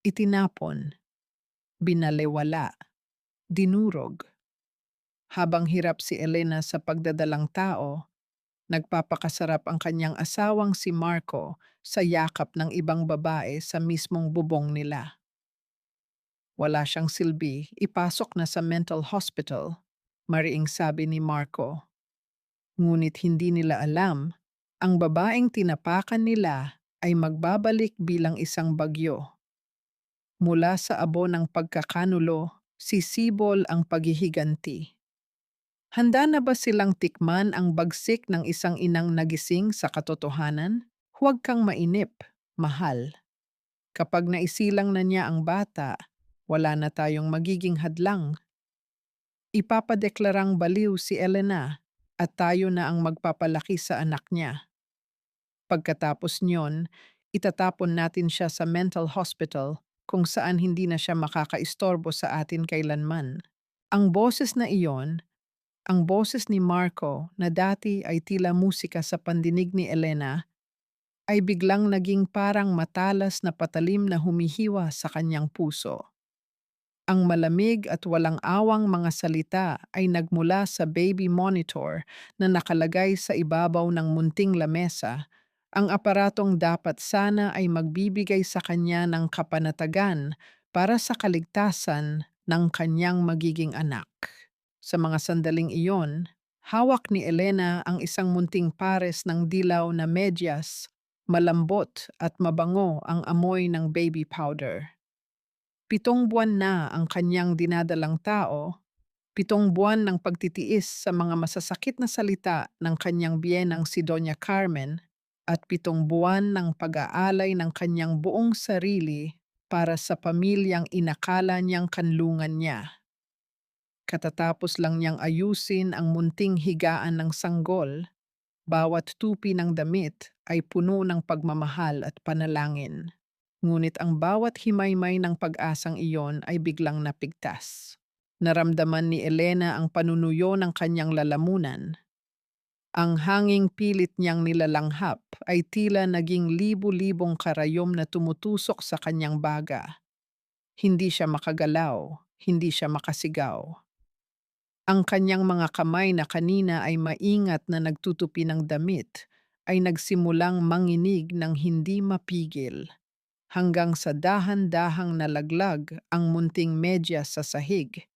Itinapon, binalewala, dinurog. Habang hirap si Elena sa pagdadalang tao, nagpapakasarap ang kanyang asawang si Marco sa yakap ng ibang babae sa mismong bubong nila. Wala siyang silbi, ipasok na sa mental hospital, mariing sabi ni Marco. Ngunit hindi nila alam, ang babaeng tinapakan nila ay magbabalik bilang isang bagyo. Mula sa abo ng pagkakanulo, sisibol ang paghihiganti. Handa na ba silang tikman ang bagsik ng isang inang nagising sa katotohanan? Huwag kang mainip, mahal. Kapag naisilang na niya ang bata, wala na tayong magiging hadlang. Ipapadeklarang baliw si Elena at tayo na ang magpapalaki sa anak niya. Pagkatapos niyon, itatapon natin siya sa mental hospital kung saan hindi na siya makakaistorbo sa atin kailanman. Ang boses na iyon, ang boses ni Marco na dati ay tila musika sa pandinig ni Elena, ay biglang naging parang matalas na patalim na humihiwa sa kanyang puso. Ang malamig at walang awang mga salita ay nagmula sa baby monitor na nakalagay sa ibabaw ng munting lamesa, ang aparatong dapat sana ay magbibigay sa kanya ng kapanatagan para sa kaligtasan ng kanyang magiging anak. Sa mga sandaling iyon, hawak ni Elena ang isang munting pares ng dilaw na medyas, malambot at mabango ang amoy ng baby powder. 7 buwan na ang kanyang dinadalang tao, 7 buwan ng pagtitiis sa mga masasakit na salita ng kanyang biyenang si Doña Carmen, at 7 buwan ng pag-aalay ng kanyang buong sarili para sa pamilyang inakala niyang kanlungan niya. Katatapos lang niyang ayusin ang munting higaan ng sanggol, bawat tupi ng damit ay puno ng pagmamahal at panalangin. Ngunit ang bawat himaymay ng pag-asang iyon ay biglang napigtas. Naramdaman ni Elena ang panunuyo ng kanyang lalamunan. Ang hanging pilit niyang nilalanghap ay tila naging libu-libong karayom na tumutusok sa kanyang baga. Hindi siya makagalaw, hindi siya makasigaw. Ang kanyang mga kamay na kanina ay maingat na nagtutupi ng damit ay nagsimulang manginig ng hindi mapigil hanggang sa dahan-dahang nalaglag ang munting medyas sa sahig,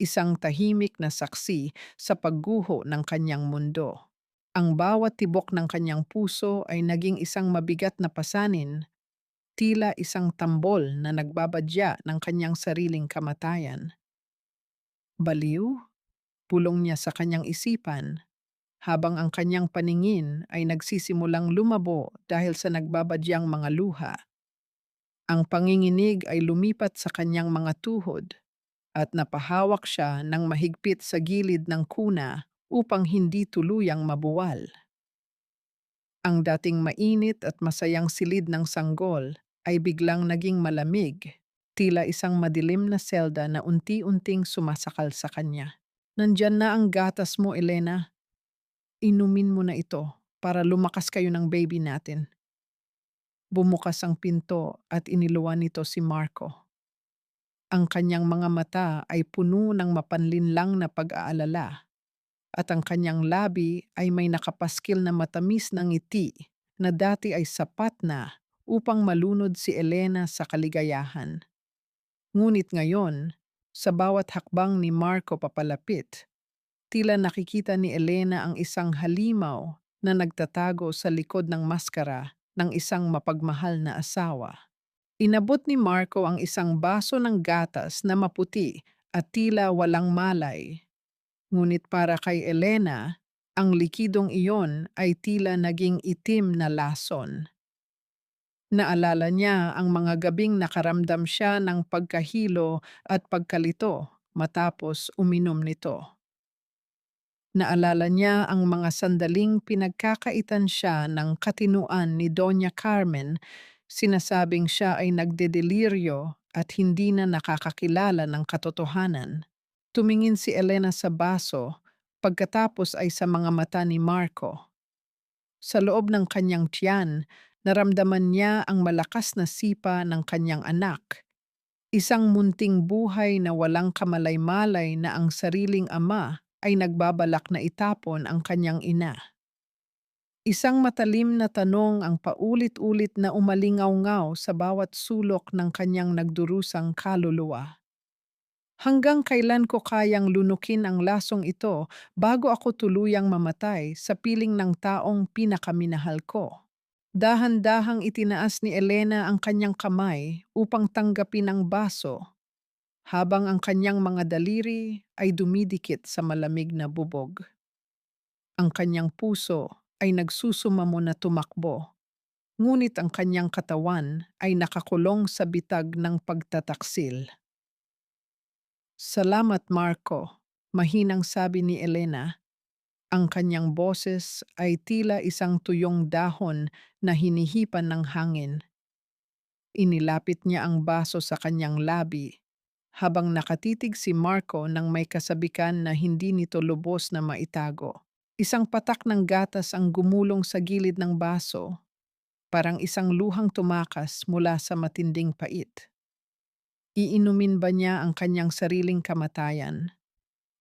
isang tahimik na saksi sa pagguho ng kanyang mundo. Ang bawat tibok ng kanyang puso ay naging isang mabigat na pasanin, tila isang tambol na nagbabadya ng kanyang sariling kamatayan. Baliw? Pulong niya sa kanyang isipan, habang ang kanyang paningin ay nagsisimulang lumabo dahil sa nagbabadyang mga luha. Ang panginginig ay lumipat sa kanyang mga tuhod at napahawak siya ng mahigpit sa gilid ng kuna upang hindi tuluyang mabuwal. Ang dating mainit at masayang silid ng sanggol ay biglang naging malamig, tila isang madilim na selda na unti-unting sumasakal sa kanya. Nandyan na ang gatas mo, Elena. Inumin mo na ito para lumakas kayo ng baby natin. Bumukas ang pinto at iniluwan nito si Marco. Ang kanyang mga mata ay puno ng mapanlinlang na pag-aalala at ang kanyang labi ay may nakapaskil na matamis na ngiti na dati ay sapat na upang malunod si Elena sa kaligayahan. Ngunit ngayon, sa bawat hakbang ni Marco papalapit, tila nakikita ni Elena ang isang halimaw na nagtatago sa likod ng maskara ng isang mapagmahal na asawa. Inabot ni Marco ang isang baso ng gatas na maputi at tila walang malay. Ngunit para kay Elena, ang likidong iyon ay tila naging itim na lason. Naalala niya ang mga gabing nakaramdam siya ng pagkahilo at pagkalito matapos uminom nito. Naalala niya ang mga sandaling pinagkakaitan siya ng katinuan ni Doña Carmen, sinasabing siya ay nagdedeliryo at hindi na nakakakilala ng katotohanan. Tumingin si Elena sa baso, pagkatapos ay sa mga mata ni Marco. Sa loob ng kanyang tiyan, naramdaman niya ang malakas na sipa ng kanyang anak, Isang munting buhay na walang kamalay-malay na ang sariling ama ay nagbabalak na itapon ang kanyang ina. Isang matalim na tanong ang paulit-ulit na umalingaw-ngaw sa bawat sulok ng kanyang nagdurusang kaluluwa. Hanggang kailan ko kayang lunukin ang lasong ito bago ako tuluyang mamatay sa piling ng taong pinakaminahal ko? Dahan-dahang itinaas ni Elena ang kanyang kamay upang tanggapin ang baso, habang ang kanyang mga daliri ay dumidikit sa malamig na bubog. Ang kanyang puso ay nagsusumamo na tumakbo, ngunit ang kanyang katawan ay nakakulong sa bitag ng pagtataksil. "Salamat, Marco," mahinang sabi ni Elena. Ang kanyang boses ay tila isang tuyong dahon na hinihipan ng hangin. Inilapit niya ang baso sa kanyang labi, habang nakatitig si Marco ng may kasabikan na hindi nito lubos na maitago. Isang patak ng gatas ang gumulong sa gilid ng baso, parang isang luhang tumakas mula sa matinding pait. Iinumin ba niya ang kanyang sariling kamatayan?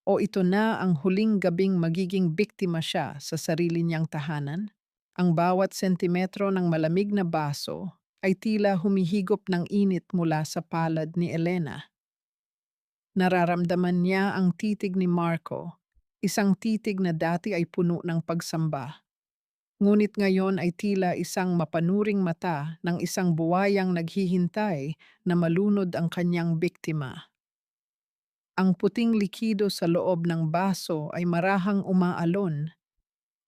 O ito na ang huling gabing magiging biktima siya sa sarili niyang tahanan? Ang bawat sentimetro ng malamig na baso ay tila humihigop ng init mula sa palad ni Elena. Nararamdaman niya ang titig ni Marco, isang titig na dati ay puno ng pagsamba. Ngunit ngayon ay tila isang mapanuring mata ng isang buwayang naghihintay na malunod ang kanyang biktima. Ang puting likido sa loob ng baso ay marahang umaalon,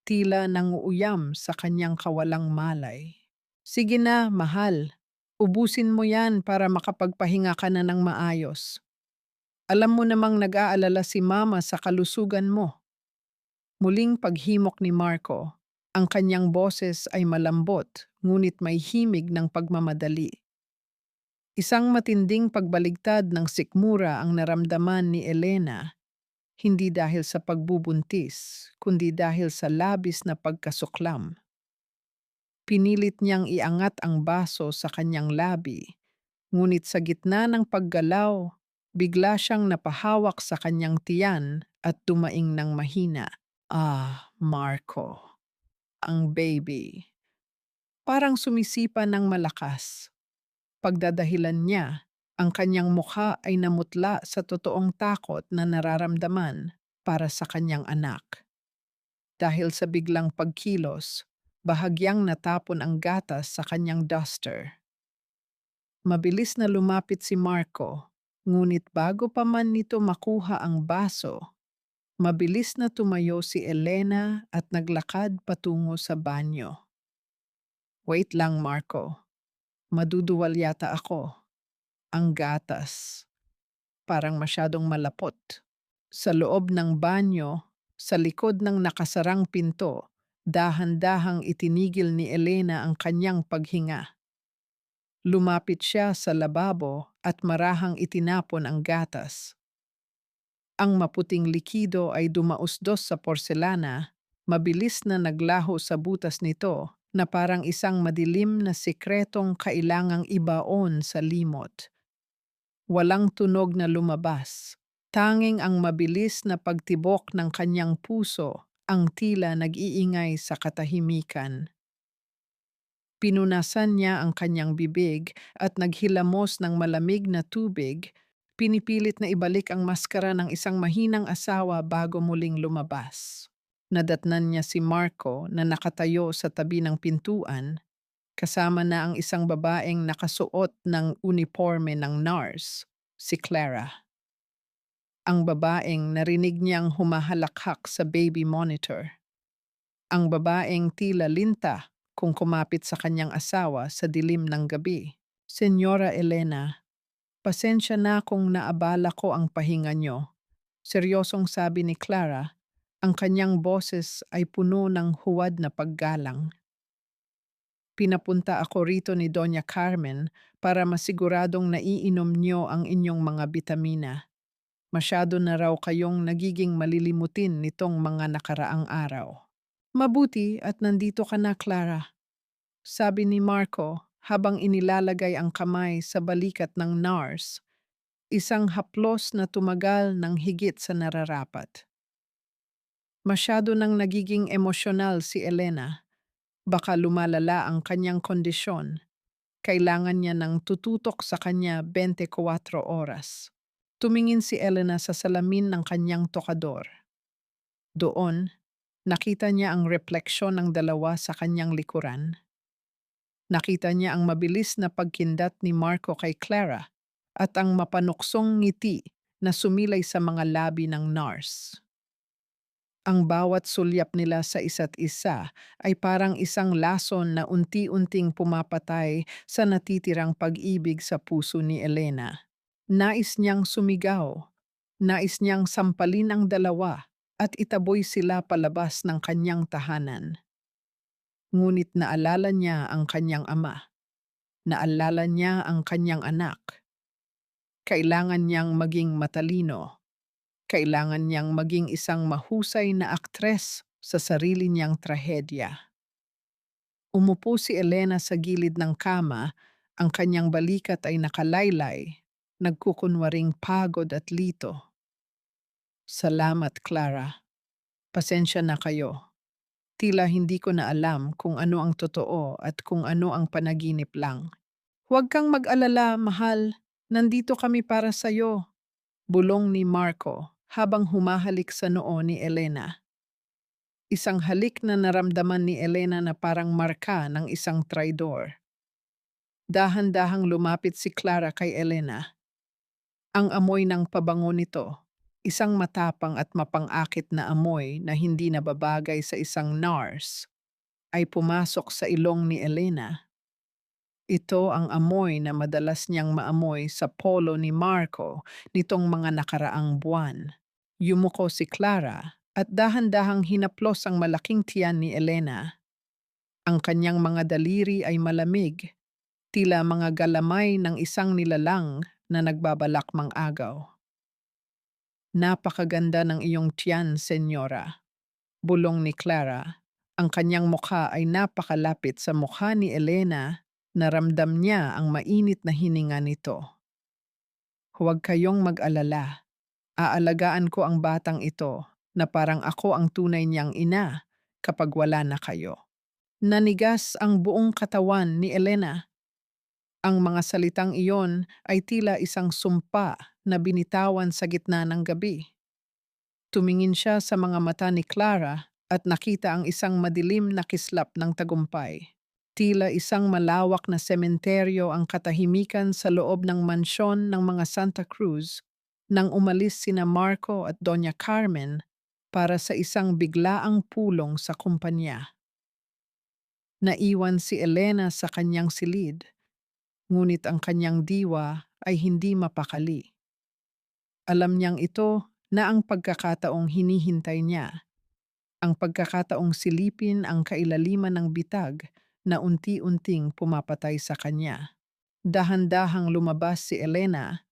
tila nanguuyam sa kanyang kawalang malay. "Sige na, mahal. Ubusin mo yan para makapagpahinga ka na ng maayos. Alam mo namang nag-aalala si Mama sa kalusugan mo." Muling paghimok ni Marco. Ang kanyang boses ay malambot, ngunit may himig ng pagmamadali. Isang matinding pagbaligtad ng sikmura ang naramdaman ni Elena, hindi dahil sa pagbubuntis, kundi dahil sa labis na pagkasuklam. Pinilit niyang iangat ang baso sa kanyang labi, ngunit sa gitna ng paggalaw, bigla siyang napahawak sa kanyang tiyan at tumaing ng mahina. "Ah, Marco, ang baby." Parang sumisipa ng malakas. Pagdadahilan niya, ang kanyang mukha ay namutla sa totoong takot na nararamdaman para sa kanyang anak. Dahil sa biglang pagkilos, bahagyang natapon ang gatas sa kanyang duster. Mabilis na lumapit si Marco, ngunit bago pa man nito makuha ang baso, mabilis na tumayo si Elena at naglakad patungo sa banyo. "Wait lang, Marco. Maduduwal yata ako. Ang gatas. Parang masyadong malapot." Sa loob ng banyo, sa likod ng nakasarang pinto, dahan-dahang itinigil ni Elena ang kanyang paghinga. Lumapit siya sa lababo at marahang itinapon ang gatas. Ang maputing likido ay dumausdos sa porselana, mabilis na naglaho sa butas nito na parang isang madilim na sikretong kailangang ibaon sa limot. Walang tunog na lumabas. Tanging ang mabilis na pagtibok ng kanyang puso ang tila nag-iingay sa katahimikan. Pinunasan niya ang kanyang bibig at naghilamos ng malamig na tubig, pinipilit na ibalik ang maskara ng isang mahinang asawa bago muling lumabas. Nadatnan niya si Marco na nakatayo sa tabi ng pintuan, kasama na ang isang babaeng nakasuot ng uniforme ng nurse, si Clara. Ang babaeng narinig niyang humahalakhak sa baby monitor. Ang babaeng tila linta kung kumapit sa kanyang asawa sa dilim ng gabi. "Senyora Elena, pasensya na kung naabala ko ang pahinga niyo." Seryosong sabi ni Clara, ang kanyang boses ay puno ng huwad na paggalang. "Pinapunta ako rito ni Doña Carmen para masiguradong naiinom niyo ang inyong mga bitamina. Masyado na raw kayong nagiging malilimutin nitong mga nakaraang araw." "Mabuti at nandito ka na, Clara," sabi ni Marco habang inilalagay ang kamay sa balikat ng nurse Isang haplos na tumagal ng higit sa nararapat. Masyado nang nagiging emosyonal si Elena. Baka lumalala ang kanyang kondisyon. Kailangan niya ng tututok sa kanya 24 oras. Tumingin si Elena sa salamin ng kanyang tokador. Doon, nakita niya ang refleksyon ng dalawa sa kanyang likuran. Nakita niya ang mabilis na pagkindat ni Marco kay Clara at ang mapanuksong ngiti na sumilay sa mga labi ng nurse. Ang bawat sulyap nila sa isa't isa ay parang isang lason na unti-unting pumapatay sa natitirang pag-ibig sa puso ni Elena. Nais niyang sumigaw, nais niyang sampalin ang dalawa at itaboy sila palabas ng kanyang tahanan. Ngunit naalala niya ang kanyang ama, naalala niya ang kanyang anak. Kailangan niyang maging matalino. Kailangan niyang maging isang mahusay na aktres sa sarili niyang trahedya. Umupo si Elena sa gilid ng kama, ang kanyang balikat ay nakalaylay, nagkukunwaring pagod at lito. Salamat, Clara. Pasensya na kayo. Tila hindi ko na alam kung ano ang totoo at kung ano ang panaginip lang. Huwag kang mag-alala, mahal. Nandito kami para sa'yo. Bulong ni Marco habang humahalik sa noo ni Elena. Isang halik na naramdaman ni Elena na parang marka ng isang traidor. Dahan-dahang lumapit si Clara kay Elena. Ang amoy ng pabango nito, isang matapang at mapang-akit na amoy na hindi nababagay sa isang nurse, ay pumasok sa ilong ni Elena. Ito ang amoy na madalas niyang maamoy sa polo ni Marco nitong mga nakaraang buwan. Yumuko si Clara at dahan-dahang hinaplos ang malaking tiyan ni Elena. Ang kanyang mga daliri ay malamig, tila mga galamay ng isang nilalang na nagbabalak mang-agaw. Napakaganda ng iyong tiyan, senyora. Bulong ni Clara. Ang kanyang mukha ay napakalapit sa mukha ni Elena na ramdam niya ang mainit na hininga nito. Huwag kayong mag-alala. Aalagaan ko ang batang ito na parang ako ang tunay niyang ina kapag wala na kayo. Nanigas ang buong katawan ni Elena. Ang mga salitang iyon ay tila isang sumpa na binitawan sa gitna ng gabi. Tumingin siya sa mga mata ni Clara at nakita ang isang madilim na kislap ng tagumpay. Tila isang malawak na sementeryo ang katahimikan sa loob ng mansyon ng mga Santa Cruz nang umalis sina Marco at Doña Carmen para sa isang biglaang pulong sa kumpanya. Naiwan si Elena sa kanyang silid, ngunit ang kanyang diwa ay hindi mapakali. Alam niyang ito na ang pagkakataong hinihintay niya, ang pagkakataong silipin ang kailaliman ng bitag na unti-unting pumapatay sa kanya. Dahan-dahang lumabas si Elena,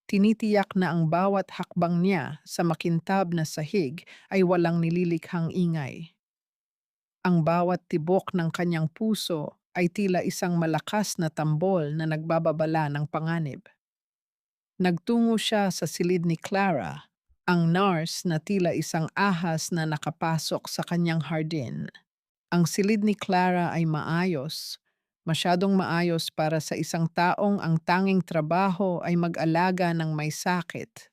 tinitiyak na ang bawat hakbang niya sa makintab na sahig ay walang nililikhang ingay. Ang bawat tibok ng kanyang puso ay tila isang malakas na tambol na nagbababala ng panganib. Nagtungo siya sa silid ni Clara, ang nurse na tila isang ahas na nakapasok sa kanyang hardin. Ang silid ni Clara ay maayos, masyadong maayos para sa isang taong ang tanging trabaho ay mag-alaga ng may sakit.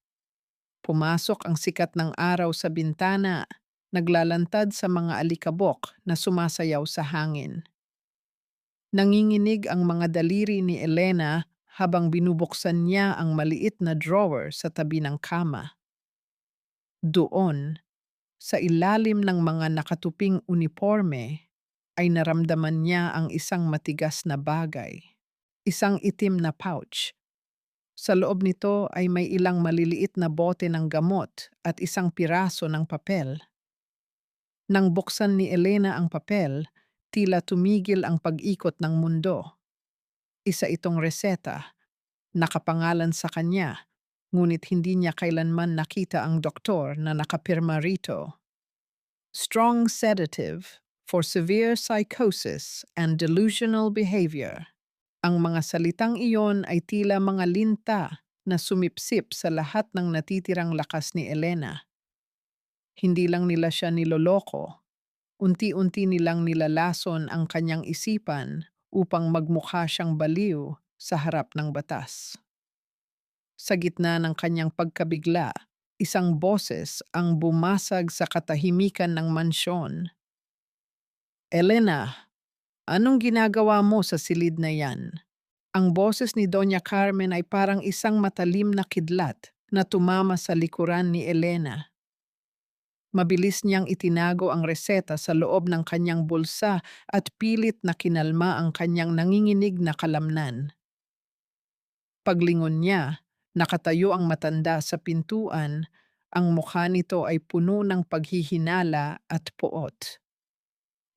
Pumasok ang sikat ng araw sa bintana, naglalantad sa mga alikabok na sumasayaw sa hangin. Nanginginig ang mga daliri ni Elena habang binubuksan niya ang maliit na drawer sa tabi ng kama. Doon, sa ilalim ng mga nakatuping uniforme, ay naramdaman niya ang isang matigas na bagay. Isang itim na pouch. Sa loob nito ay may ilang maliliit na bote ng gamot at isang piraso ng papel. Nang buksan ni Elena ang papel, tila tumigil ang pag-ikot ng mundo. Isa itong reseta, nakapangalan sa kanya, ngunit hindi niya kailanman nakita ang doktor na nakapirma rito. Strong sedative for severe psychosis and delusional behavior. Ang mga salitang iyon ay tila mga linta na sumipsip sa lahat ng natitirang lakas ni Elena. Hindi lang nila siya niloloko, unti-unti nilang nilalason ang kanyang isipan upang magmukha siyang baliw sa harap ng batas. Sa gitna ng kanyang pagkabigla, isang boses ang bumasag sa katahimikan ng mansyon. "Elena, anong ginagawa mo sa silid na yan?" Ang boses ni Doña Carmen ay parang isang matalim na kidlat na tumama sa likuran ni Elena. Mabilis niyang itinago ang reseta sa loob ng kanyang bulsa at pilit na kinalma ang kanyang nanginginig na kalamnan. Paglingon niya, nakatayo ang matanda sa pintuan, ang mukha nito ay puno ng paghihinala at poot.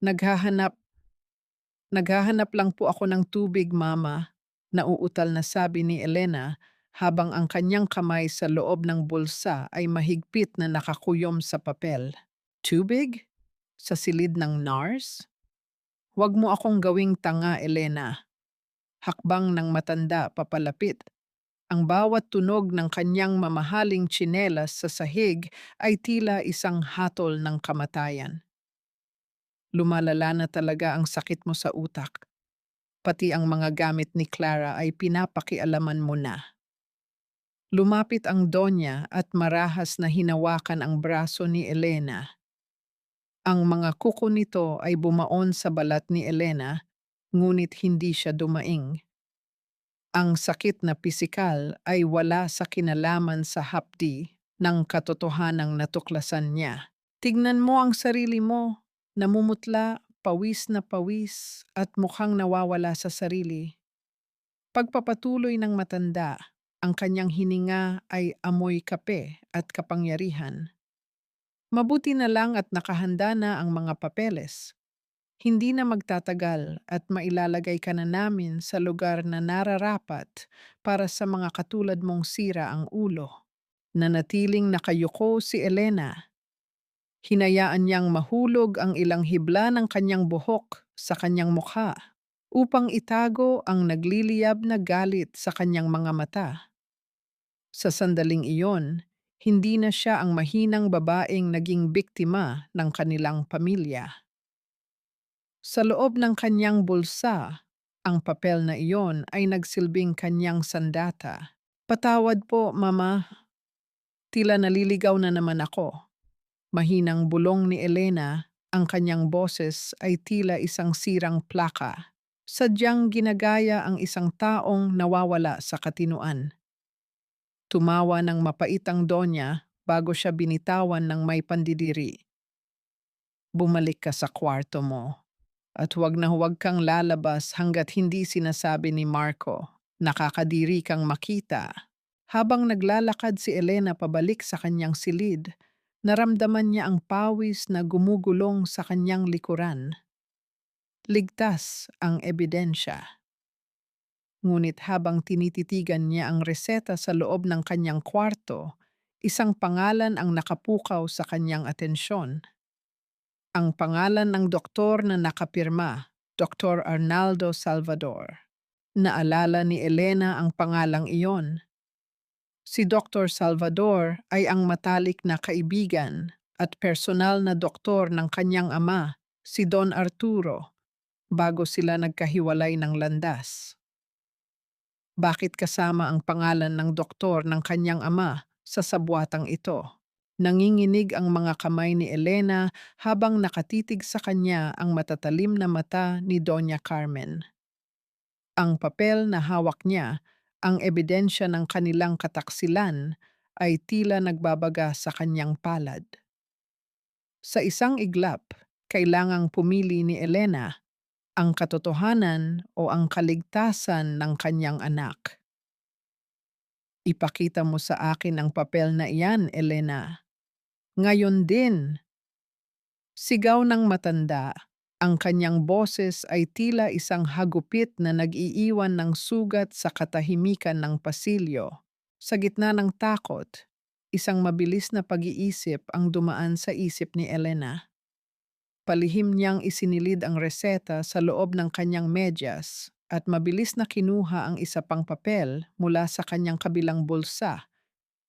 Naghahanap, naghahanap lang po ako ng tubig, Mama, nauutal na sabi ni Elena habang ang kanyang kamay sa loob ng bulsa ay mahigpit na nakakuyom sa papel. Tubig? Sa silid ng NARS? Huwag mo akong gawing tanga, Elena. Hakbang ng matanda papalapit. Ang bawat tunog ng kanyang mamahaling tsinelas sa sahig ay tila isang hatol ng kamatayan. Lumalala na talaga ang sakit mo sa utak. Pati ang mga gamit ni Clara ay pinapakialaman mo na. Lumapit ang Donya at marahas na hinawakan ang braso ni Elena. Ang mga kuko nito ay bumaon sa balat ni Elena, ngunit hindi siya dumaing. Ang sakit na pisikal ay wala sa kinalaman sa hapdi ng katotohanang natuklasan niya. Tignan mo ang sarili mo, namumutla, pawis na pawis, at mukhang nawawala sa sarili. Pagpapatuloy ng matanda, ang kanyang hininga ay amoy kape at kapangyarihan. Mabuti na lang at nakahanda na ang mga papeles. Hindi na magtatagal at mailalagay ka na namin sa lugar na nararapat para sa mga katulad mong sira ang ulo. Nanatiling nakayuko si Elena. Hinayaan niyang mahulog ang ilang hibla ng kanyang buhok sa kanyang mukha upang itago ang nagliliyab na galit sa kanyang mga mata. Sa sandaling iyon, hindi na siya ang mahinang babaeng naging biktima ng kanilang pamilya. Sa loob ng kanyang bulsa, ang papel na iyon ay nagsilbing kanyang sandata. "Patawad po, Mama. Tila naliligaw na naman ako." Mahinang bulong ni Elena, ang kanyang boses ay tila isang sirang plaka. Sadyang ginagaya ang isang taong nawawala sa katinuan. Tumawa ng mapait ang Donya bago siya binitawan ng may pandidiri. "Bumalik ka sa kwarto mo. At huwag kang lalabas hanggat hindi sinasabi ni Marco. Nakakadiri kang makita." Habang naglalakad si Elena pabalik sa kanyang silid, naramdaman niya ang pawis na gumugulong sa kanyang likuran. Ligtas ang ebidensya. Ngunit habang tinititigan niya ang reseta sa loob ng kanyang kwarto, isang pangalan ang nakapukaw sa kanyang atensyon. Ang pangalan ng doktor na nakapirma, Dr. Arnaldo Salvador. Naalala ni Elena ang pangalang iyon. Si Dr. Salvador ay ang matalik na kaibigan at personal na doktor ng kanyang ama, si Don Arturo, bago sila nagkahiwalay ng landas. Bakit kasama ang pangalan ng doktor ng kanyang ama sa sabwatang ito? Nanginginig ang mga kamay ni Elena habang nakatitig sa kanya ang matatalim na mata ni Doña Carmen. Ang papel na hawak niya, ang ebidensya ng kanilang kataksilan, ay tila nagbabaga sa kanyang palad. Sa isang iglap, kailangang pumili ni Elena ang katotohanan o ang kaligtasan ng kanyang anak. "Ipakita mo sa akin ang papel na iyan, Elena. Ngayon din." Sigaw ng matanda. Ang kanyang boses ay tila isang hagupit na nag-iiwan ng sugat sa katahimikan ng pasilyo. Sa gitna ng takot, isang mabilis na pag-iisip ang dumaan sa isip ni Elena. Palihim niyang isinilid ang reseta sa loob ng kanyang medyas at mabilis na kinuha ang isa pang papel mula sa kanyang kabilang bulsa,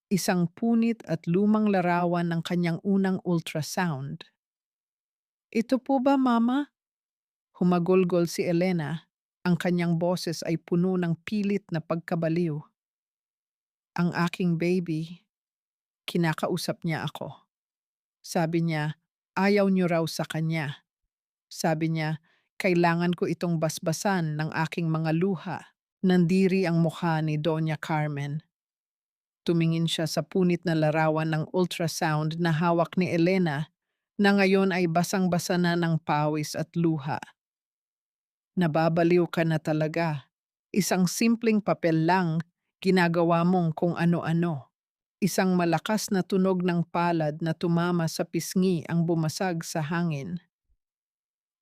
isang punit at lumang larawan ng kanyang unang ultrasound. "Ito po ba, Mama?" Humagulgol si Elena. Ang kanyang boses ay puno ng pilit na pagkabaliw. "Ang aking baby." Kinakausap niya ako. Sabi niya, ayaw niyo raw sa kanya. Sabi niya, kailangan ko itong basbasan ng aking mga luha. Nandiri ang mukha ni Doña Carmen. Tumingin siya sa punit na larawan ng ultrasound na hawak ni Elena na ngayon ay basang-basa na ng pawis at luha. "Nababaliw ka na talaga. Isang simpleng papel lang, ginagawa mong kung ano-ano." Isang malakas na tunog ng palad na tumama sa pisngi ang bumasag sa hangin.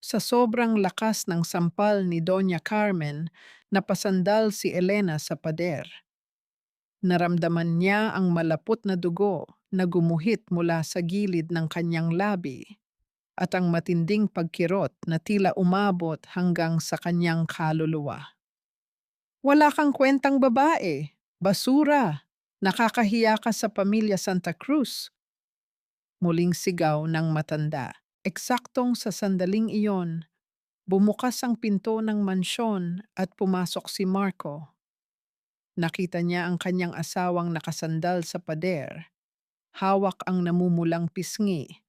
Sa sobrang lakas ng sampal ni Doña Carmen, napasandal si Elena sa pader. Naramdaman niya ang malapot na dugo na gumuhit mula sa gilid ng kanyang labi at ang matinding pagkirot na tila umabot hanggang sa kanyang kaluluwa. "Wala kang kwentang babae, basura, nakakahiya ka sa pamilya Santa Cruz." Muling sigaw ng matanda. Eksaktong sa sandaling iyon, bumukas ang pinto ng mansyon at pumasok si Marco. Nakita niya ang kanyang asawang nakasandal sa pader, hawak ang namumulang pisngi,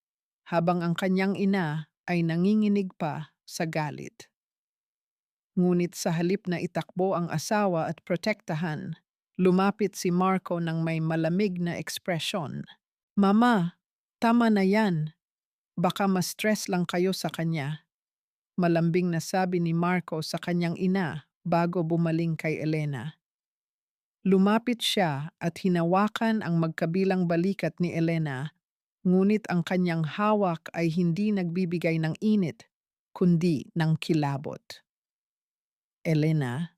habang ang kanyang ina ay nanginginig pa sa galit. Ngunit sa halip na itakbo ang asawa at protektahan, lumapit si Marco ng may malamig na ekspresyon. "Mama, tama na yan. Baka ma-stress lang kayo sa kanya." Malambing na sabi ni Marco sa kanyang ina bago bumaling kay Elena. Lumapit siya at hinawakan ang magkabilang balikat ni Elena, ngunit ang kanyang hawak ay hindi nagbibigay ng init, kundi ng kilabot. "Elena,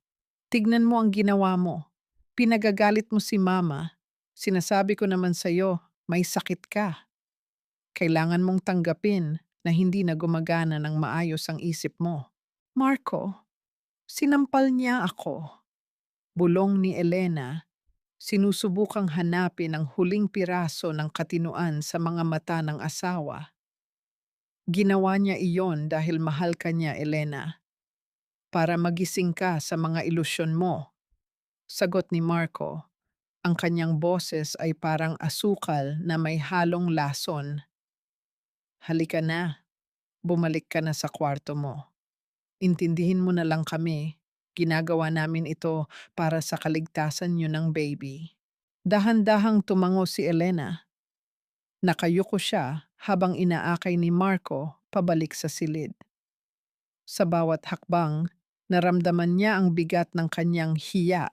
tignan mo ang ginawa mo. Pinagagalit mo si Mama. Sinasabi ko naman sa'yo, may sakit ka. Kailangan mong tanggapin na hindi na gumagana ng maayos ang isip mo." "Marco, sinampal niya ako." Bulong ni Elena, sinusubukang hanapin ang huling piraso ng katinuan sa mga mata ng asawa. "Ginawa niya iyon dahil mahal ka niya, Elena. Para magising ka sa mga ilusyon mo." Sagot ni Marco. Ang kanyang boses ay parang asukal na may halong lason. "Halika na, bumalik ka na sa kwarto mo. Intindihin mo na lang kami, ginagawa namin ito para sa kaligtasan niyo ng baby." Dahan-dahang tumango si Elena. Nakayuko siya habang inaakay ni Marco pabalik sa silid. Sa bawat hakbang, naramdaman niya ang bigat ng kanyang hiya,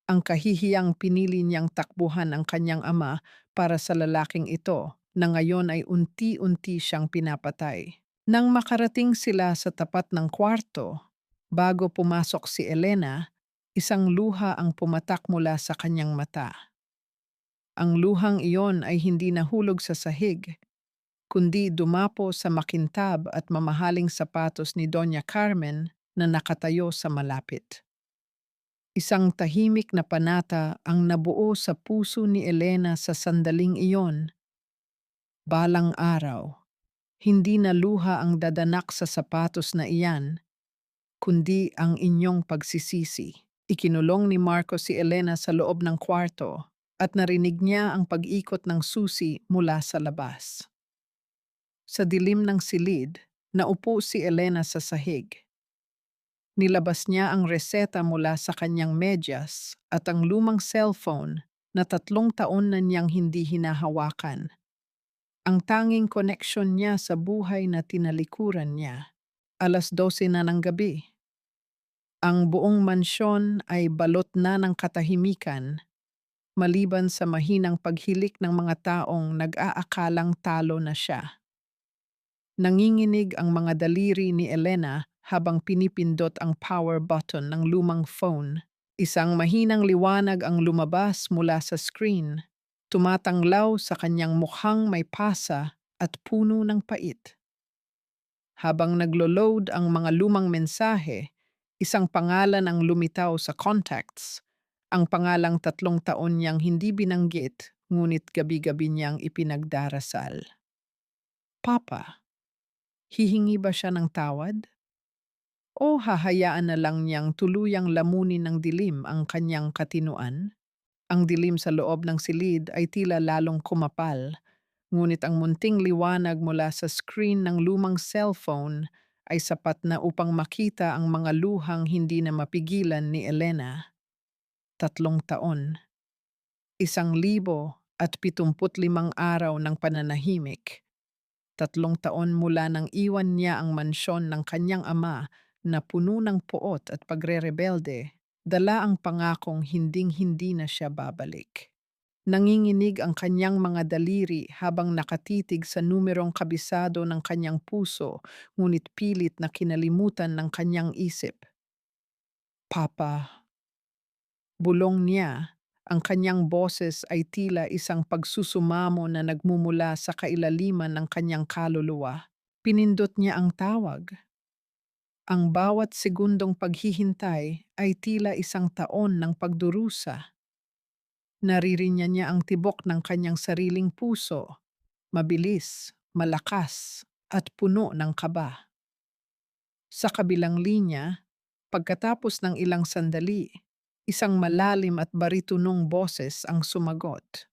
ang kahihiyang pinili niyang takbuhan ang kanyang ama para sa lalaking ito na ngayon ay unti-unti siyang pinapatay. Nang makarating sila sa tapat ng kwarto, bago pumasok si Elena, isang luha ang pumatak mula sa kanyang mata. Ang luhang iyon ay hindi nahulog sa sahig, kundi dumapo sa makintab at mamahaling sapatos ni Doña Carmen na nakatayo sa malapit. Isang tahimik na panata ang nabuo sa puso ni Elena sa sandaling iyon. Balang araw, hindi na luha ang dadanak sa sapatos na iyan, kundi ang inyong pagsisisi. Ikinulong ni Marco si Elena sa loob ng kwarto at narinig niya ang pag-ikot ng susi mula sa labas. Sa dilim ng silid, naupo si Elena sa sahig. Nilabas niya ang reseta mula sa kanyang medyas at ang lumang cellphone na 3 taon na niyang hindi hinahawakan. Ang tanging koneksyon niya sa buhay na tinalikuran niya. 12:00 na ng gabi. Ang buong mansyon ay balot na ng katahimikan, maliban sa mahinang paghilik ng mga taong nag-aakalang talo na siya. Nanginginig ang mga daliri ni Elena habang pinipindot ang power button ng lumang phone. Isang mahinang liwanag ang lumabas mula sa screen, tumatanglaw sa kanyang mukhang may pasa at puno ng pait. Habang naglo-load ang mga lumang mensahe, Isang pangalan ang lumitaw sa contacts. Ang pangalang 3 taon niyang hindi binanggit, ngunit gabi-gabi niyang ipinagdarasal. Papa, hihingi ba siya ng tawad? O hahayaan na lang niyang tuluyang lamunin ng dilim ang kanyang katinuan? Ang dilim sa loob ng silid ay tila lalong kumapal, ngunit ang munting liwanag mula sa screen ng lumang cellphone ay sapat na upang makita ang mga luhang hindi na mapigilan ni Elena. 3 taon, 1,075 araw ng pananahimik. 3 taon mula nang iwan niya ang mansyon ng kanyang ama na puno ng poot at pagrerebelde, dala ang pangakong hinding-hindi na siya babalik. Nanginginig ang kanyang mga daliri habang nakatitig sa numerong kabisado ng kanyang puso, ngunit pilit na kinalimutan ng kanyang isip. Papa, bulong niya, ang kanyang boses ay tila isang pagsusumamo na nagmumula sa kailaliman ng kanyang kaluluwa. Pinindot niya ang tawag. Ang bawat segundong paghihintay ay tila isang taon ng pagdurusa. Naririnya niya ang tibok ng kanyang sariling puso, mabilis, malakas, at puno ng kaba. Sa kabilang linya, pagkatapos ng ilang sandali, isang malalim at baritonong boses ang sumagot.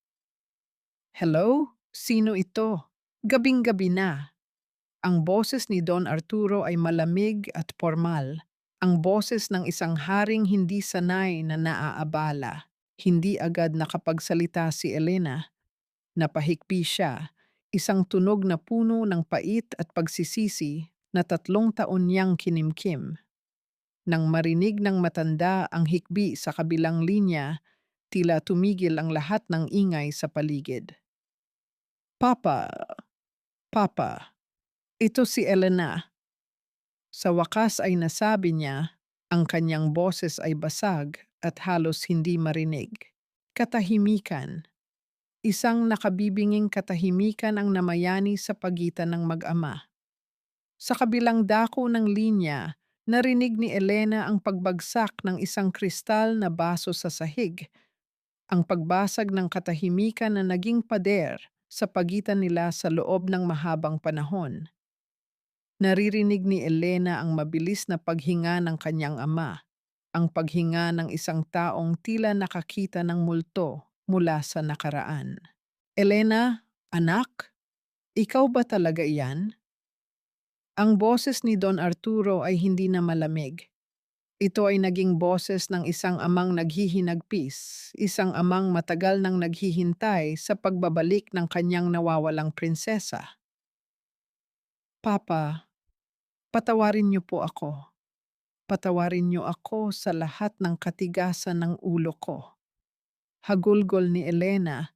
Hello? Sino ito? Gabing-gabi na. Ang boses ni Don Arturo ay malamig at formal. Ang boses ng isang haring hindi sanay na naaabala. Hindi agad nakapagsalita si Elena. Napahikbi siya, isang tunog na puno ng pait at pagsisisi na 3 taon niyang kinimkim. Nang marinig ng matanda ang hikbi sa kabilang linya, tila tumigil ang lahat ng ingay sa paligid. Papa, Papa, ito si Elena. Sa wakas ay nasabi niya, ang kanyang boses ay basag at halos hindi marinig. Katahimikan. Isang nakabibinging katahimikan ang namayani sa pagitan ng mag-ama. Sa kabilang dako ng linya, narinig ni Elena ang pagbagsak ng isang kristal na baso sa sahig, ang pagbasag ng katahimikan na naging pader sa pagitan nila sa loob ng mahabang panahon. Naririnig ni Elena ang mabilis na paghinga ng kanyang ama, ang paghinga ng isang taong tila nakakita ng multo mula sa nakaraan. Elena, anak, ikaw ba talaga iyan? Ang boses ni Don Arturo ay hindi na malamig. Ito ay naging boses ng isang amang naghihinagpis, isang amang matagal nang naghihintay sa pagbabalik ng kanyang nawawalang prinsesa. Papa, patawarin niyo po ako. Patawarin niyo ako sa lahat ng katigasan ng ulo ko. Hagulgol ni Elena,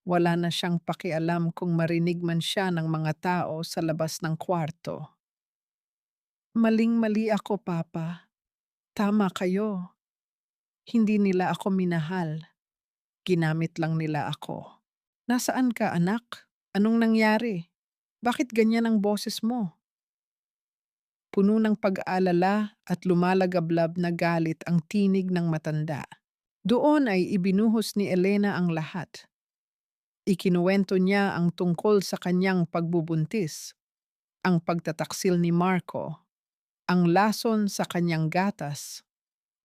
wala na siyang pakialam kung marinig man siya ng mga tao sa labas ng kwarto. Maling-mali ako, Papa. Tama kayo. Hindi nila ako minahal. Ginamit lang nila ako. Nasaan ka, anak? Anong nangyari? Bakit ganyan ang boses mo? Puno ng pag-aalala at lumalagablab na galit ang tinig ng matanda. Doon ay ibinuhos ni Elena ang lahat. Ikinuwento niya ang tungkol sa kanyang pagbubuntis, ang pagtataksil ni Marco, ang lason sa kanyang gatas,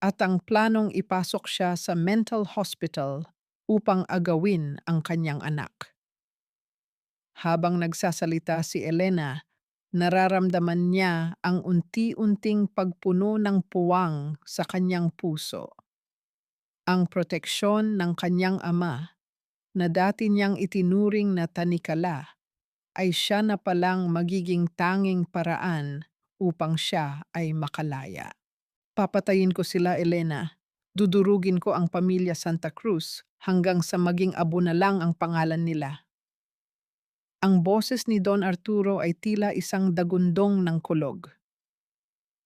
at ang planong ipasok siya sa mental hospital upang agawin ang kanyang anak. Habang nagsasalita si Elena, nararamdaman niya ang unti-unting pagpuno ng puwang sa kanyang puso. Ang proteksyon ng kanyang ama, na dati niyang itinuring na tanikala, ay siya na palang magiging tanging paraan upang siya ay makalaya. Papatayin ko sila, Elena. Dudurugin ko ang pamilya Santa Cruz hanggang sa maging abo na lang ang pangalan nila. Ang boses ni Don Arturo ay tila isang dagundong ng kulog.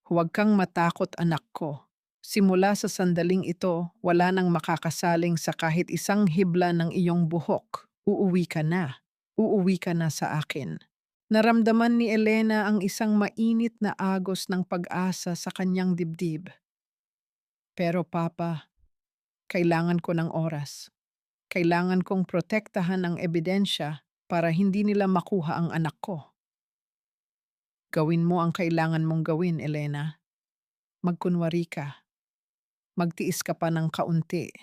Huwag kang matakot, anak ko. Simula sa sandaling ito, wala nang makakasaling sa kahit isang hibla ng iyong buhok. Uuwi ka na. Uuwi ka na sa akin. Naramdaman ni Elena ang isang mainit na agos ng pag-asa sa kanyang dibdib. Pero Papa, kailangan ko ng oras. Kailangan kong protektahan ang ebidensya para hindi nila makuha ang anak ko. Gawin mo ang kailangan mong gawin, Elena. Magkunwari ka. Magtiis ka pa ng kaunti.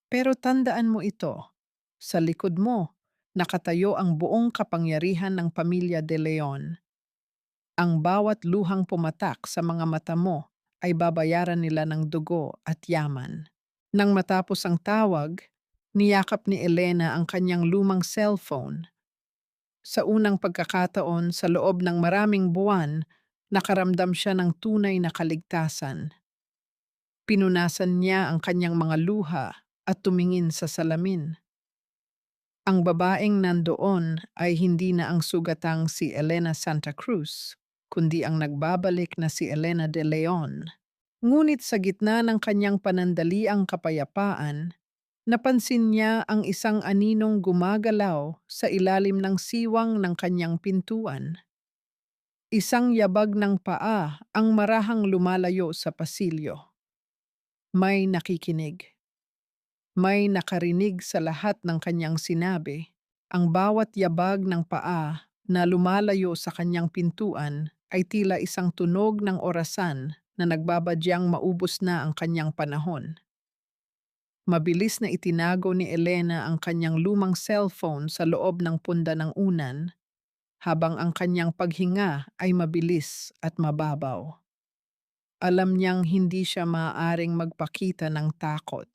Pero tandaan mo ito, sa likod mo, nakatayo ang buong kapangyarihan ng pamilya De Leon. Ang bawat luhang pumatak sa mga mata mo ay babayaran nila ng dugo at yaman. Nang matapos ang tawag, niyakap ni Elena ang kanyang lumang cellphone. Sa unang pagkakataon sa loob ng maraming buwan, nakaramdam siya ng tunay na kaligtasan. Pinunasan niya ang kanyang mga luha at tumingin sa salamin. Ang babaeng nandoon ay hindi na ang sugatang si Elena Santa Cruz, kundi ang nagbabalik na si Elena de Leon. Ngunit sa gitna ng kanyang panandaliang kapayapaan, napansin niya ang isang aninong gumagalaw sa ilalim ng siwang ng kanyang pintuan. Isang yabag ng paa ang marahang lumalayo sa pasilyo. May nakikinig. May nakarinig sa lahat ng kanyang sinabi. Ang bawat yabag ng paa na lumalayo sa kanyang pintuan ay tila isang tunog ng orasan na nagbabadyang maubos na ang kanyang panahon. Mabilis na itinago ni Elena ang kanyang lumang cellphone sa loob ng punda ng unan, habang ang kanyang paghinga ay mabilis at mababaw. Alam niyang hindi siya maaaring magpakita ng takot.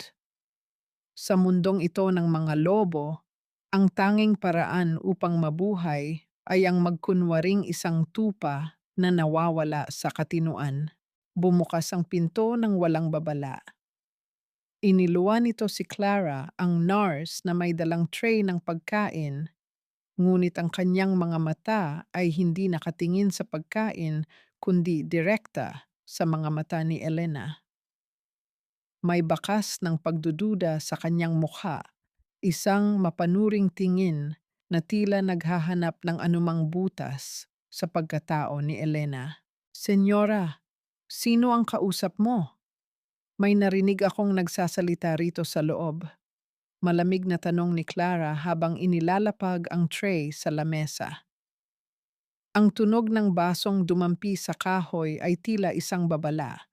Sa mundong ito ng mga lobo, ang tanging paraan upang mabuhay ay ang magkunwaring isang tupa na nawawala sa katinuan. Bumukas ang pinto ng walang babala. Iniluwan nito si Clara, ang nurse na may dalang tray ng pagkain, ngunit ang kanyang mga mata ay hindi nakatingin sa pagkain kundi direkta sa mga mata ni Elena. May bakas ng pagdududa sa kanyang mukha, isang mapanuring tingin na tila naghahanap ng anumang butas sa pagkatao ni Elena. Senyora, sino ang kausap mo? May narinig akong nagsasalita rito sa loob. Malamig na tanong ni Clara habang inilalapag ang tray sa lamesa. Ang tunog ng basong dumampi sa kahoy ay tila isang babala.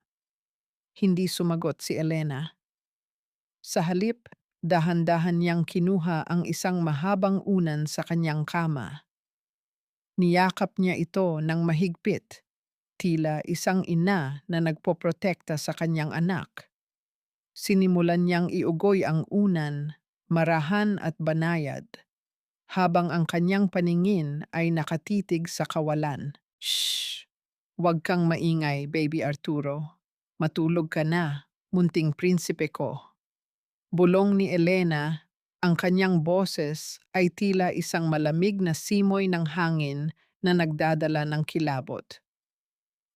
Hindi sumagot si Elena. Sa halip, dahan-dahan niyang kinuha ang isang mahabang unan sa kanyang kama. Niyakap niya ito ng mahigpit, tila isang ina na nagpoprotekta sa kanyang anak. Sinimulan niyang iugoy ang unan, marahan at banayad, habang ang kanyang paningin ay nakatitig sa kawalan. Shh! Huwag kang maingay, Baby Arturo. Matulog ka na, munting prinsipe ko. Bulong ni Elena, ang kanyang boses ay tila isang malamig na simoy ng hangin na nagdadala ng kilabot.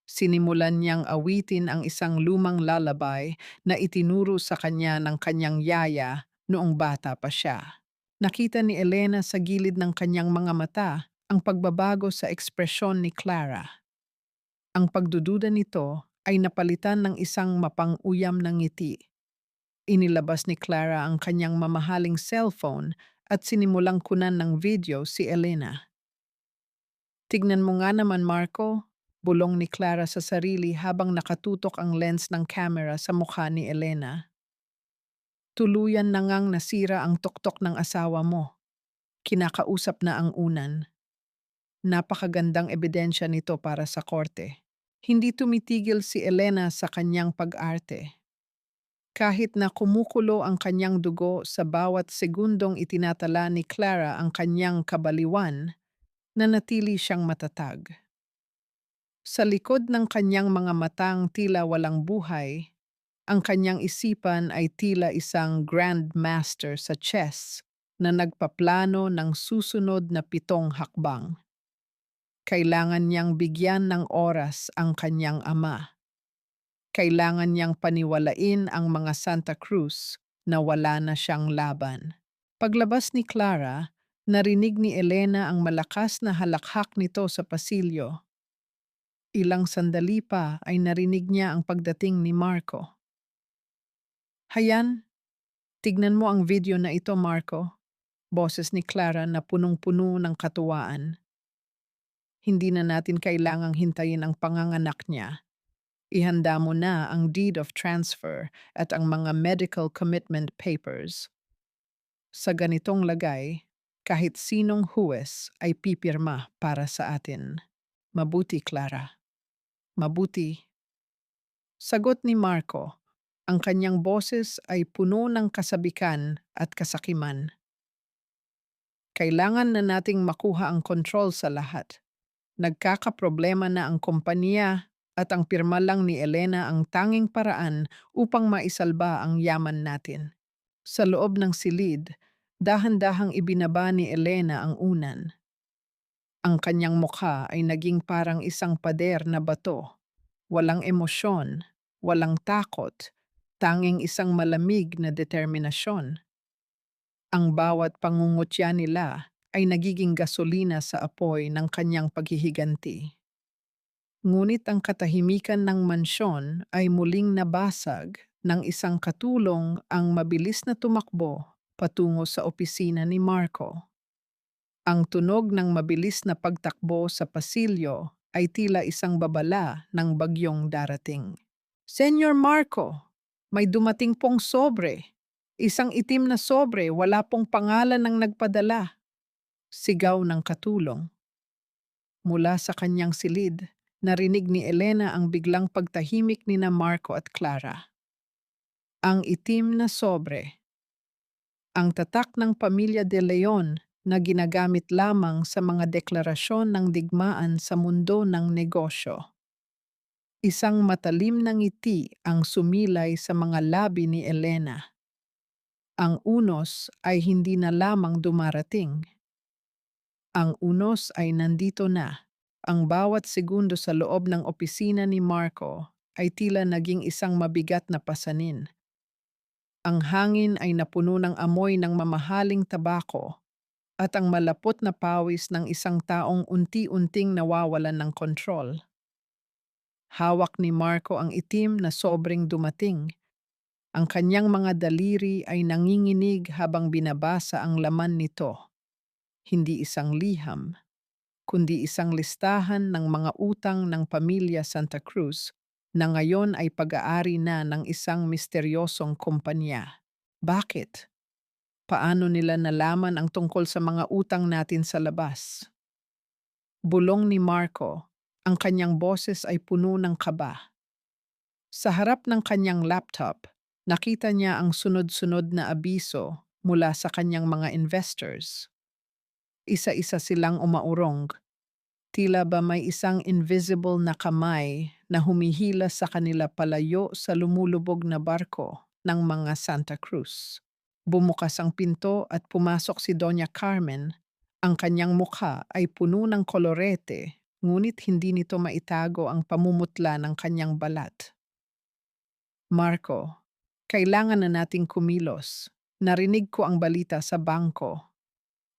Sinimulan niyang awitin ang isang lumang lullaby na itinuro sa kanya ng kanyang yaya noong bata pa siya. Nakita ni Elena sa gilid ng kanyang mga mata ang pagbabago sa ekspresyon ni Clara. Ang pagdududa nito ay napalitan ng isang mapang-uyam na ngiti. Inilabas ni Clara ang kanyang mamahaling cellphone at sinimulang kunan ng video si Elena. Tignan mo nga naman, Marco, bulong ni Clara sa sarili habang nakatutok ang lens ng camera sa mukha ni Elena. Tuluyan na ngang nasira ang tuktok ng asawa mo. Kinakausap na ang unan. Napakagandang ebidensya nito para sa korte. Hindi tumitigil si Elena sa kanyang pag-arte. Kahit na kumukulo ang kanyang dugo sa bawat segundong itinatala ni Clara ang kanyang kabaliwan, nanatili siyang matatag. Sa likod ng kanyang mga matang tila walang buhay, ang kanyang isipan ay tila isang grandmaster sa chess na nagpaplano ng susunod na 7 hakbang. Kailangan niyang bigyan ng oras ang kanyang ama. Kailangan niyang paniwalain ang mga Santa Cruz na wala na siyang laban. Paglabas ni Clara, Narinig ni Elena ang malakas na halakhak nito sa pasilyo. Ilang sandali pa ay narinig niya ang pagdating ni Marco. "Hayan, tignan mo ang video na ito, Marco." Boses ni Clara na punong-puno ng katuwaan. "Hindi na natin kailangang hintayin ang panganganak niya. Ihanda mo na ang deed of transfer at ang mga medical commitment papers. Sa ganitong lagay, kahit sinong huwes ay pipirma para sa atin. Mabuti, Clara. Mabuti." Sagot ni Marco. Ang kanyang boses ay puno ng kasabikan at kasakiman. "Kailangan na nating makuha ang kontrol sa lahat. Nagkakaproblema na ang kompanya at ang pirma lang ni Elena ang tanging paraan upang maisalba ang yaman natin." Sa loob ng silid, dahan-dahang ibinaba ni Elena ang unan. Ang kanyang mukha ay naging parang isang pader na bato. Walang emosyon, walang takot, tanging isang malamig na determinasyon. Ang bawat pangungutya nila ay nagiging gasolina sa apoy ng kanyang paghihiganti. Ngunit ang katahimikan ng mansyon ay muling nabasag ng isang katulong ang mabilis na tumakbo patungo sa opisina ni Marco. Ang tunog ng mabilis na pagtakbo sa pasilyo ay tila isang babala ng bagyong darating. "Senyor Marco, may dumating pong sobre. Isang itim na sobre, wala pong pangalan ng nagpadala." Sigaw ng katulong. Mula sa kanyang silid, narinig ni Elena ang biglang pagtahimik ni na Marco at Clara. Ang itim na sobre. Ang tatak ng pamilya de Leon na ginagamit lamang sa mga deklarasyon ng digmaan sa mundo ng negosyo. Isang matalim na ngiti ang sumilay sa mga labi ni Elena. Ang unos ay hindi na lamang dumarating. Ang unos ay nandito na. Ang bawat segundo sa loob ng opisina ni Marco ay tila naging isang mabigat na pasanin. Ang hangin ay napuno ng amoy ng mamahaling tabako at ang malapot na pawis ng isang taong unti-unting nawawalan ng kontrol. Hawak ni Marco ang itim na sobrang dumating. Ang kanyang mga daliri ay nanginginig habang binabasa ang laman nito. Hindi isang liham, kundi isang listahan ng mga utang ng pamilya Santa Cruz na ngayon ay pag-aari na ng isang misteryosong kumpanya. Bakit? Paano nila nalaman ang tungkol sa mga utang natin sa labas? Bulong ni Marco, ang kanyang boses ay puno ng kaba. Sa harap ng kanyang laptop, nakita niya ang sunod-sunod na abiso mula sa kanyang mga investors. Isa-isa silang umaurong. Tila ba may isang invisible na kamay na humihila sa kanila palayo sa lumulubog na barko ng mga Santa Cruz. Bumukas ang pinto at pumasok si Doña Carmen. Ang kanyang mukha ay puno ng kolorete, ngunit hindi nito maitago ang pamumutla ng kanyang balat. "Marco, kailangan na nating kumilos. Narinig ko ang balita sa bangko.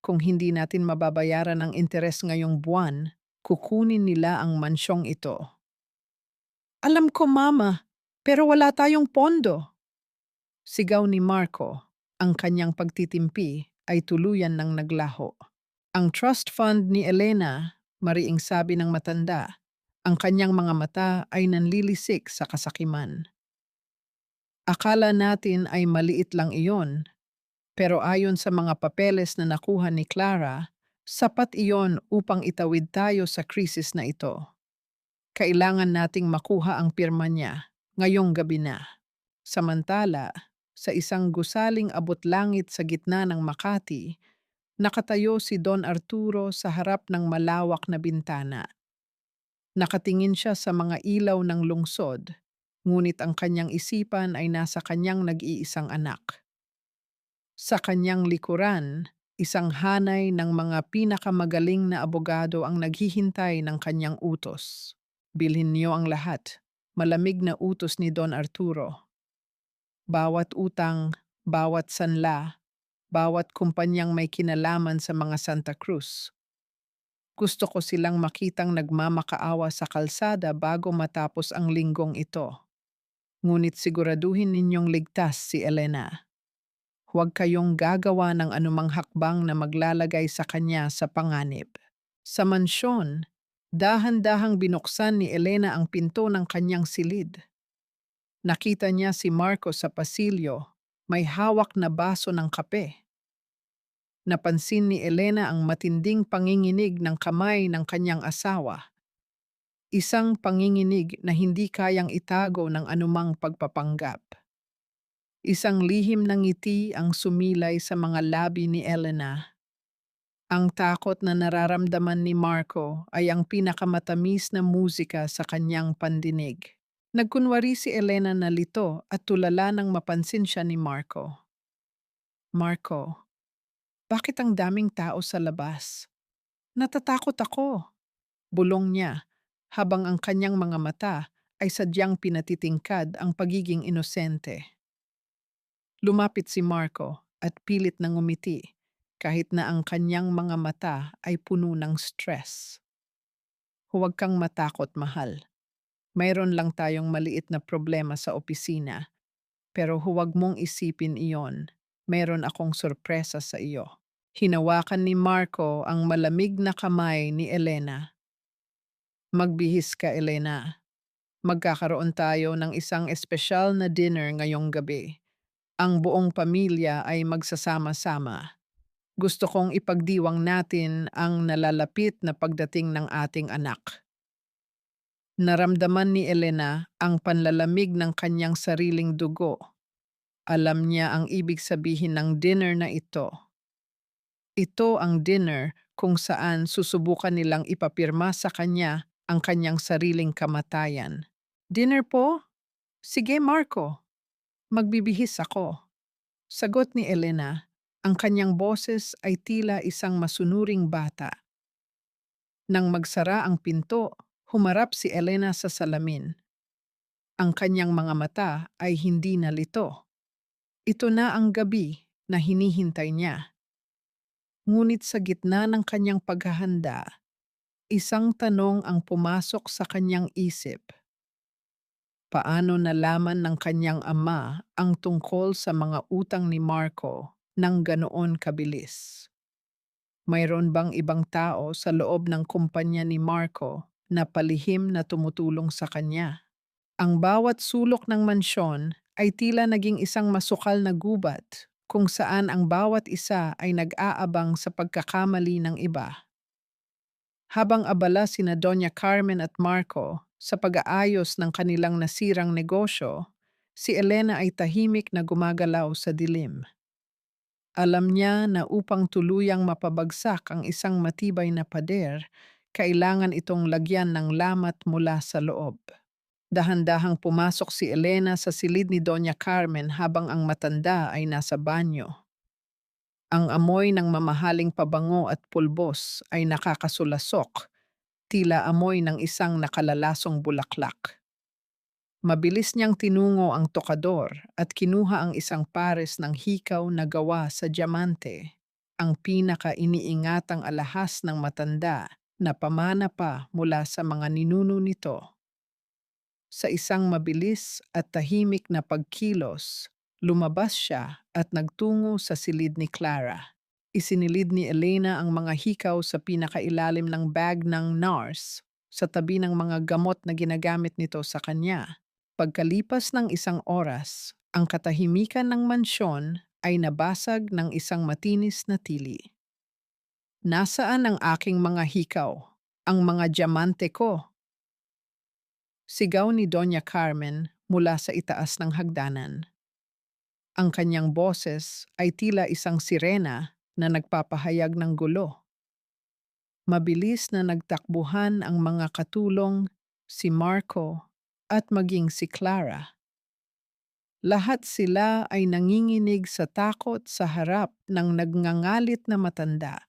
Kung hindi natin mababayaran ang interes ngayong buwan, kukunin nila ang mansyong ito." "Alam ko, Mama, pero wala tayong pondo." Sigaw ni Marco. Ang kanyang pagtitimpi ay tuluyan ng naglaho. "Ang trust fund ni Elena," mariing sabi ng matanda. Ang kanyang mga mata ay nanlilisik sa kasakiman. "Akala natin ay maliit lang iyon, pero ayon sa mga papeles na nakuha ni Clara, sapat iyon upang itawid tayo sa krisis na ito. Kailangan nating makuha ang pirma niya ngayong gabi na." Samantala, sa isang gusaling abot-langit sa gitna ng Makati, nakatayo si Don Arturo sa harap ng malawak na bintana. Nakatingin siya sa mga ilaw ng lungsod, ngunit ang kanyang isipan ay nasa kanyang nag-iisang anak. Sa kanyang likuran, isang hanay ng mga pinakamagaling na abogado ang naghihintay ng kanyang utos. "Bilhin niyo ang lahat." Malamig na utos ni Don Arturo. "Bawat utang, bawat sanla, bawat kumpanyang may kinalaman sa mga Santa Cruz. Gusto ko silang makitang nagmamakaawa sa kalsada bago matapos ang linggong ito. Ngunit siguraduhin ninyong ligtas si Elena. Huwag kayong gagawa ng anumang hakbang na maglalagay sa kanya sa panganib. Sa mansyon, dahan-dahang binuksan ni Elena ang pinto ng kanyang silid. Nakita niya si Marco sa pasilyo, may hawak na baso ng kape. Napansin ni Elena ang matinding panginginig ng kamay ng kanyang asawa. Isang panginginig na hindi kayang itago ng anumang pagpapanggap. Isang lihim ng ngiti ang sumilay sa mga labi ni Elena. Ang takot na nararamdaman ni Marco ay ang pinakamatamis na musika sa kanyang pandinig. Nagkunwari si Elena na lito at tulala nang mapansin siya ni Marco. Marco, bakit ang daming tao sa labas? Natatakot ako, bulong niya, habang ang kanyang mga mata ay sadyang pinatitingkad ang pagiging inosente. Lumapit si Marco at pilit na ngumiti kahit na ang kanyang mga mata ay puno ng stress. Huwag kang matakot, mahal. Mayroon lang tayong maliit na problema sa opisina, pero huwag mong isipin iyon. Mayroon akong sorpresa sa iyo. Hinawakan ni Marco ang malamig na kamay ni Elena. Magbihis ka, Elena. Magkakaroon tayo ng isang espesyal na dinner ngayong gabi. Ang buong pamilya ay magsasama-sama. Gusto kong ipagdiwang natin ang nalalapit na pagdating ng ating anak. Naramdaman ni Elena ang panlalamig ng kanyang sariling dugo. Alam niya ang ibig sabihin ng dinner na ito. Ito ang dinner kung saan susubukan nilang ipapirma sa kanya ang kanyang sariling kamatayan. Dinner po? Sige, Marco. Magbibihis ako. Sagot ni Elena. Ang kanyang boses ay tila isang masunuring bata. Nang magsara ang pinto, humarap si Elena sa salamin. Ang kanyang mga mata ay hindi nalito. Ito na ang gabi na hinihintay niya. Ngunit sa gitna ng kanyang paghahanda, isang tanong ang pumasok sa kanyang isip. Paano nalaman ng kanyang ama ang tungkol sa mga utang ni Marco nang ganoon kabilis? Mayroon bang ibang tao sa loob ng kumpanya ni Marco na palihim na tumutulong sa kanya? Ang bawat sulok ng mansyon ay tila naging isang masukal na gubat kung saan ang bawat isa ay nag-aabang sa pagkakamali ng iba. Habang abala sina Doña Carmen at Marco sa pag-aayos ng kanilang nasirang negosyo, si Elena ay tahimik na gumagalaw sa dilim. Alam niya na upang tuluyang mapabagsak ang isang matibay na pader, kailangan itong lagyan ng lamat mula sa loob. Dahan-dahang pumasok si Elena sa silid ni Doña Carmen habang ang matanda ay nasa banyo. Ang amoy ng mamahaling pabango at pulbos ay nakakasulasok, tila amoy ng isang nakalalasong bulaklak. Mabilis niyang tinungo ang tokador at kinuha ang isang pares ng hikaw na gawa sa diamante, ang pinaka-iniingatang alahas ng matanda na pamana pa mula sa mga ninuno nito. Sa isang mabilis at tahimik na pagkilos, lumabas siya at nagtungo sa silid ni Clara. Isinilid ni Elena ang mga hikaw sa pinakailalim ng bag ng nurse sa tabi ng mga gamot na ginagamit nito sa kanya. Pagkalipas ng isang oras, ang katahimikan ng mansyon ay nabasag ng isang matinis na tili. Nasaan ang aking mga hikaw? Ang mga diamante ko? Sigaw ni Doña Carmen mula sa itaas ng hagdanan. Ang kanyang boses ay tila isang sirena na nagpapahayag ng gulo. Mabilis na nagtakbuhan ang mga katulong, si Marco at maging si Clara. Lahat sila ay nanginginig sa takot sa harap ng nagngangalit na matanda.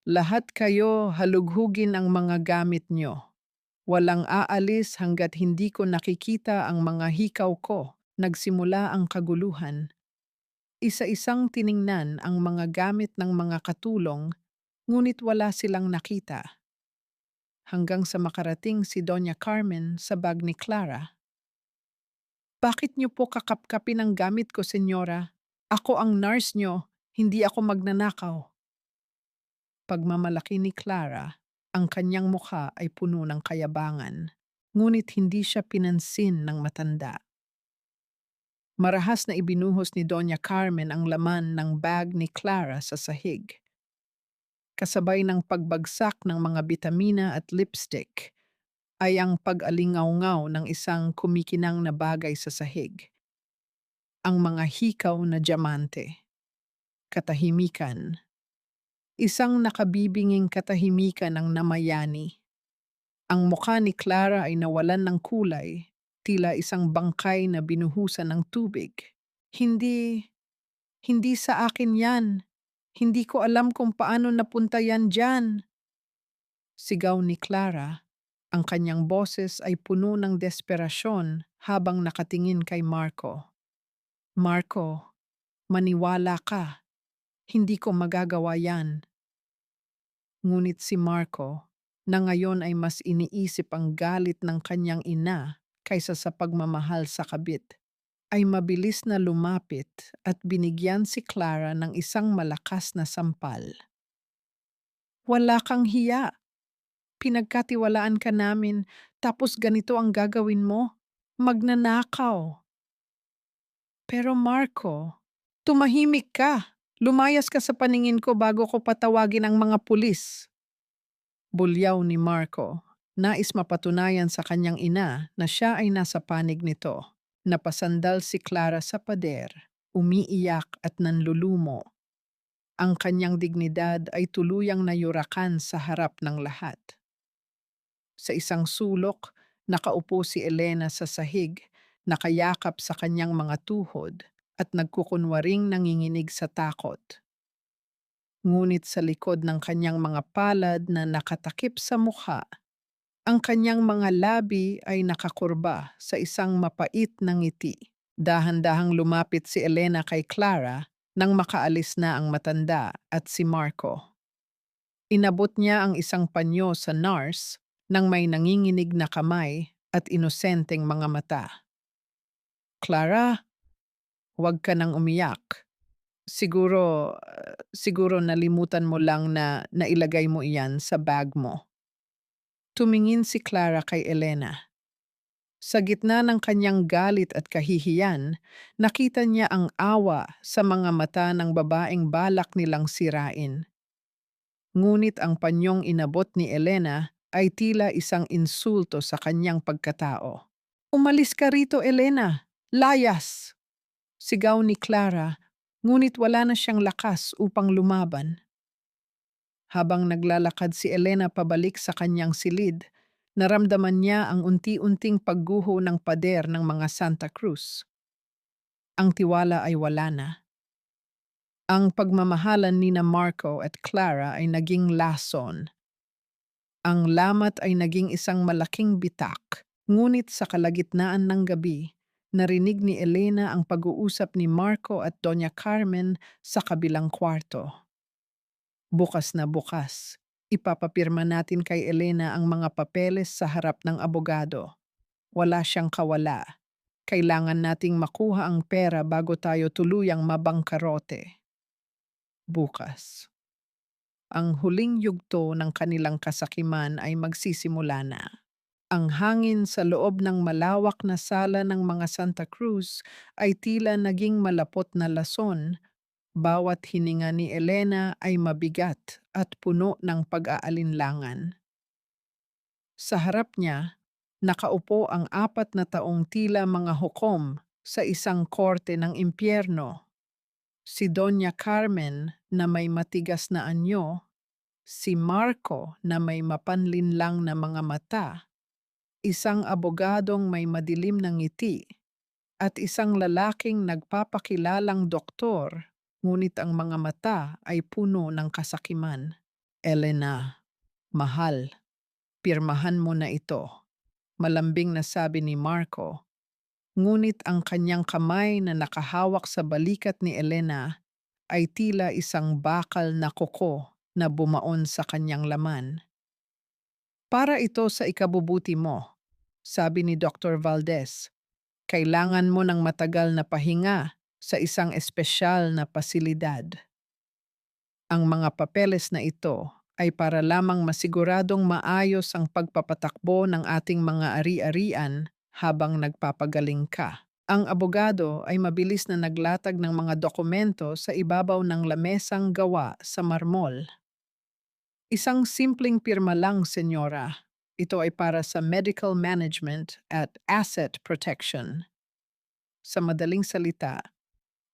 Lahat kayo halughugin ang mga gamit nyo. Walang aalis hanggat hindi ko nakikita ang mga hikaw ko. Nagsimula ang kaguluhan. Isa-isang tiningnan ang mga gamit ng mga katulong, ngunit wala silang nakita. Hanggang sa makarating si Doña Carmen sa bag ni Clara. "Bakit niyo po kakapkapin ang gamit ko, senyora? Ako ang nurse niyo, hindi ako magnanakaw." Pagmamalaki ni Clara, ang kanyang mukha ay puno ng kayabangan, ngunit hindi siya pinansin ng matanda. Marahas na ibinuhos ni Doña Carmen ang laman ng bag ni Clara sa sahig, kasabay ng pagbagsak ng mga bitamina at lipstick ay ang pag-alingawngaw ng isang kumikinang na bagay sa sahig. Ang mga hikaw na diamante. Katahimikan. Isang nakabibinging katahimikan ng namayani. Ang mukha ni Clara ay nawalan ng kulay, tila isang bangkay na binuhusan ng tubig. Hindi, hindi sa akin yan. Hindi ko alam kung paano napunta yan dyan. Sigaw ni Clara. Ang kanyang boses ay puno ng desperasyon habang nakatingin kay Marco. "Marco, maniwala ka. Hindi ko magagawa yan." Ngunit si Marco, na ngayon ay mas iniisip ang galit ng kanyang ina kaysa sa pagmamahal sa kabit, ay mabilis na lumapit at binigyan si Clara ng isang malakas na sampal. "Wala kang hiya. Pinagkatiwalaan ka namin, tapos ganito ang gagawin mo? Magnanakaw." "Pero Marco, tumahimik ka. Lumayas ka sa paningin ko bago ko patawagin ang mga pulis." Bulyaw ni Marco. Nais mapatunayan sa kanyang ina na siya ay nasa panig nito. Napasandal si Clara sa pader, umiiyak at nanlulumo. Ang kanyang dignidad ay tuluyang nayurakan sa harap ng lahat. Sa isang sulok, nakaupo si Elena sa sahig, nakayakap sa kanyang mga tuhod at nagkukunwaring nanginginig sa takot. Ngunit sa likod ng kanyang mga palad na nakatakip sa mukha, ang kanyang mga labi ay nakakurba sa isang mapait na ngiti. Dahan-dahang lumapit si Elena kay Clara nang makaalis na ang matanda at si Marco. Inabot niya ang isang panyo sa nurse nang may nanginginig na kamay at inosenteng mga mata. "Clara, huwag ka nang umiyak. Siguro nalimutan mo lang na nailagay mo iyan sa bag mo." Tumingin si Clara kay Elena. Sa gitna ng kanyang galit at kahihiyan, nakita niya ang awa sa mga mata ng babaeng balak nilang sirain. Ngunit ang panyong inabot ni Elena ay tila isang insulto sa kanyang pagkatao. "Umalis ka rito, Elena! Layas!" Sigaw ni Clara, ngunit wala na siyang lakas upang lumaban. Habang naglalakad si Elena pabalik sa kanyang silid, naramdaman niya ang unti-unting pagguho ng pader ng mga Santa Cruz. Ang tiwala ay wala na. Ang pagmamahalan ni na Marco at Clara ay naging lason. Ang lamat ay naging isang malaking bitak, ngunit sa kalagitnaan ng gabi, narinig ni Elena ang pag-uusap ni Marco at Doña Carmen sa kabilang kwarto. Bukas na bukas, ipapapirma natin kay Elena ang mga papeles sa harap ng abogado. Wala siyang kawala. Kailangan nating makuha ang pera bago tayo tuluyang mabangkarote. Bukas. Ang huling yugto ng kanilang kasakiman ay magsisimula na. Ang hangin sa loob ng malawak na sala ng mga Santa Cruz ay tila naging malapot na lason. Bawat hininga ni Elena ay mabigat at puno ng pag-aalinlangan. Sa harap niya, nakaupo ang 4 na taong tila mga hukom sa isang korte ng impyerno. Si Doña Carmen na may matigas na anyo, si Marco na may mapanlinlang na mga mata, isang abogadong may madilim na ngiti, at isang lalaking nagpapakilalang doktor, ngunit ang mga mata ay puno ng kasakiman. "Elena, mahal, pirmahan mo na ito," malambing na sabi ni Marco. Ngunit ang kanyang kamay na nakahawak sa balikat ni Elena ay tila isang bakal na kuko na bumaon sa kanyang laman. Para ito sa ikabubuti mo, sabi ni Dr. Valdez. Kailangan mo ng matagal na pahinga sa isang espesyal na pasilidad. Ang mga papeles na ito ay para lamang masiguradong maayos ang pagpapatakbo ng ating mga ari-arian habang nagpapagaling ka. Ang abogado ay mabilis na naglatag ng mga dokumento sa ibabaw ng lamesang gawa sa marmol. Isang simpleng pirma lang, senyora. Ito ay para sa medical management at asset protection. Sa madaling salita,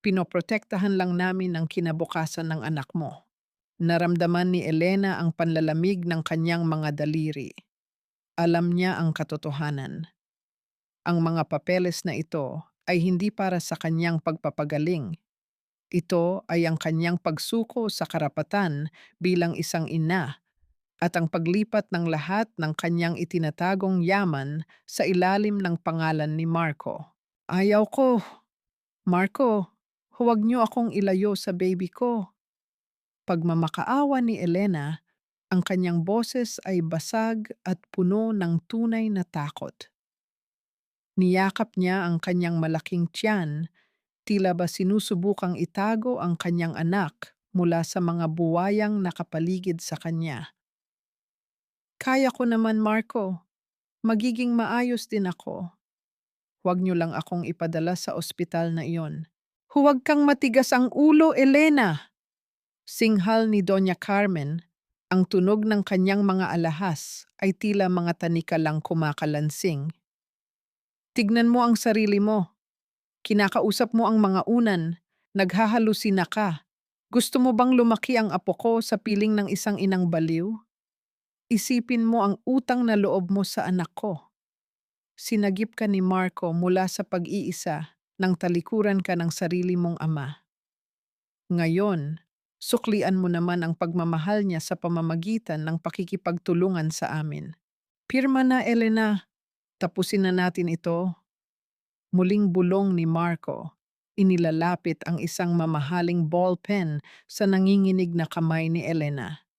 pinoprotektahan lang namin ang kinabukasan ng anak mo. Naramdaman ni Elena ang panlalamig ng kanyang mga daliri. Alam niya ang katotohanan. Ang mga papeles na ito ay hindi para sa kanyang pagpapagaling. Ito ay ang kanyang pagsuko sa karapatan bilang isang ina at ang paglipat ng lahat ng kanyang itinatagong yaman sa ilalim ng pangalan ni Marco. Ayaw ko, Marco, huwag niyo akong ilayo sa baby ko. Pagmamakaawa ni Elena, ang kanyang boses ay basag at puno ng tunay na takot. Niyakap niya ang kanyang malaking tiyan, tila ba sinusubukang itago ang kanyang anak mula sa mga buwayang nakapaligid sa kanya. Kaya ko naman, Marco. Magiging maayos din ako. Huwag niyo lang akong ipadala sa ospital na iyon. Huwag kang matigas ang ulo, Elena! Singhal ni Doña Carmen, ang tunog ng kanyang mga alahas ay tila mga tanikalang kumakalansing. Tignan mo ang sarili mo. Kinakausap mo ang mga unan. Naghahalusina ka. Gusto mo bang lumaki ang apo ko sa piling ng isang inang baliw? Isipin mo ang utang na loob mo sa anak ko. Sinagip ka ni Marco mula sa pag-iisa nang talikuran ka ng sarili mong ama. Ngayon, suklian mo naman ang pagmamahal niya sa pamamagitan ng pakikipagtulungan sa amin. Pirma na, Elena. Tapusin na natin ito. Muling bulong ni Marco. Inilalapit ang isang mamahaling ballpen sa nanginginig na kamay ni Elena.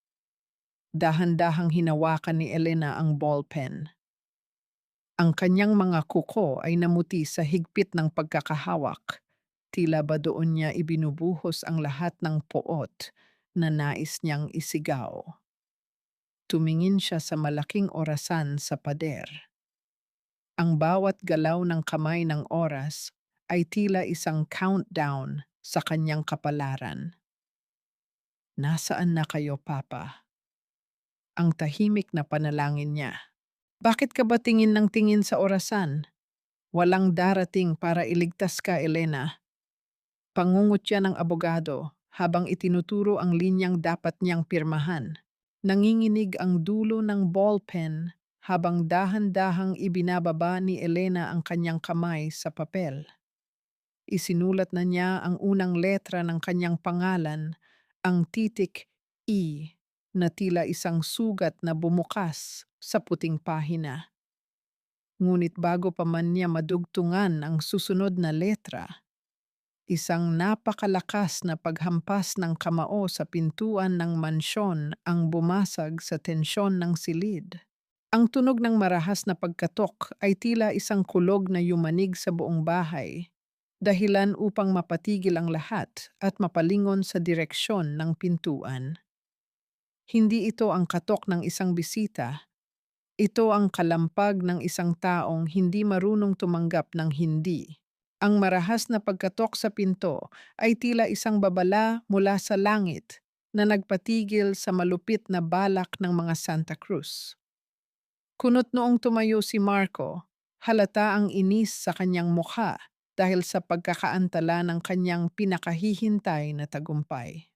Dahan-dahang hinawakan ni Elena ang ballpen. Ang kanyang mga kuko ay namuti sa higpit ng pagkakahawak. Tila ba doon niya ibinubuhos ang lahat ng poot na nais niyang isigaw. Tumingin siya sa malaking orasan sa pader. Ang bawat galaw ng kamay ng oras ay tila isang countdown sa kanyang kapalaran. Nasaan na kayo, Papa? Ang tahimik na panalangin niya. Bakit ka ba tingin ng tingin sa orasan? Walang darating para iligtas ka, Elena. Pangungutya ng abogado habang itinuturo ang linyang dapat niyang pirmahan. Nanginginig ang dulo ng ballpen habang dahan-dahang ibinababa ni Elena ang kanyang kamay sa papel. Isinulat na niya ang unang letra ng kanyang pangalan, ang titik E, na tila isang sugat na bumukas sa puting pahina. Ngunit bago pa man niya madugtungan ang susunod na letra, isang napakalakas na paghampas ng kamao sa pintuan ng mansyon ang bumasag sa tensyon ng silid. Ang tunog ng marahas na pagkatok ay tila isang kulog na yumanig sa buong bahay, dahilan upang mapatigil ang lahat at mapalingon sa direksyon ng pintuan. Hindi ito ang katok ng isang bisita. Ito ang kalampag ng isang taong hindi marunong tumanggap ng hindi. Ang marahas na pagkatok sa pinto ay tila isang babala mula sa langit na nagpatigil sa malupit na balak ng mga Santa Cruz. Kunot noong tumayo si Marco, halata ang inis sa kanyang mukha dahil sa pagkakaantala ng kanyang pinakahihintay na tagumpay.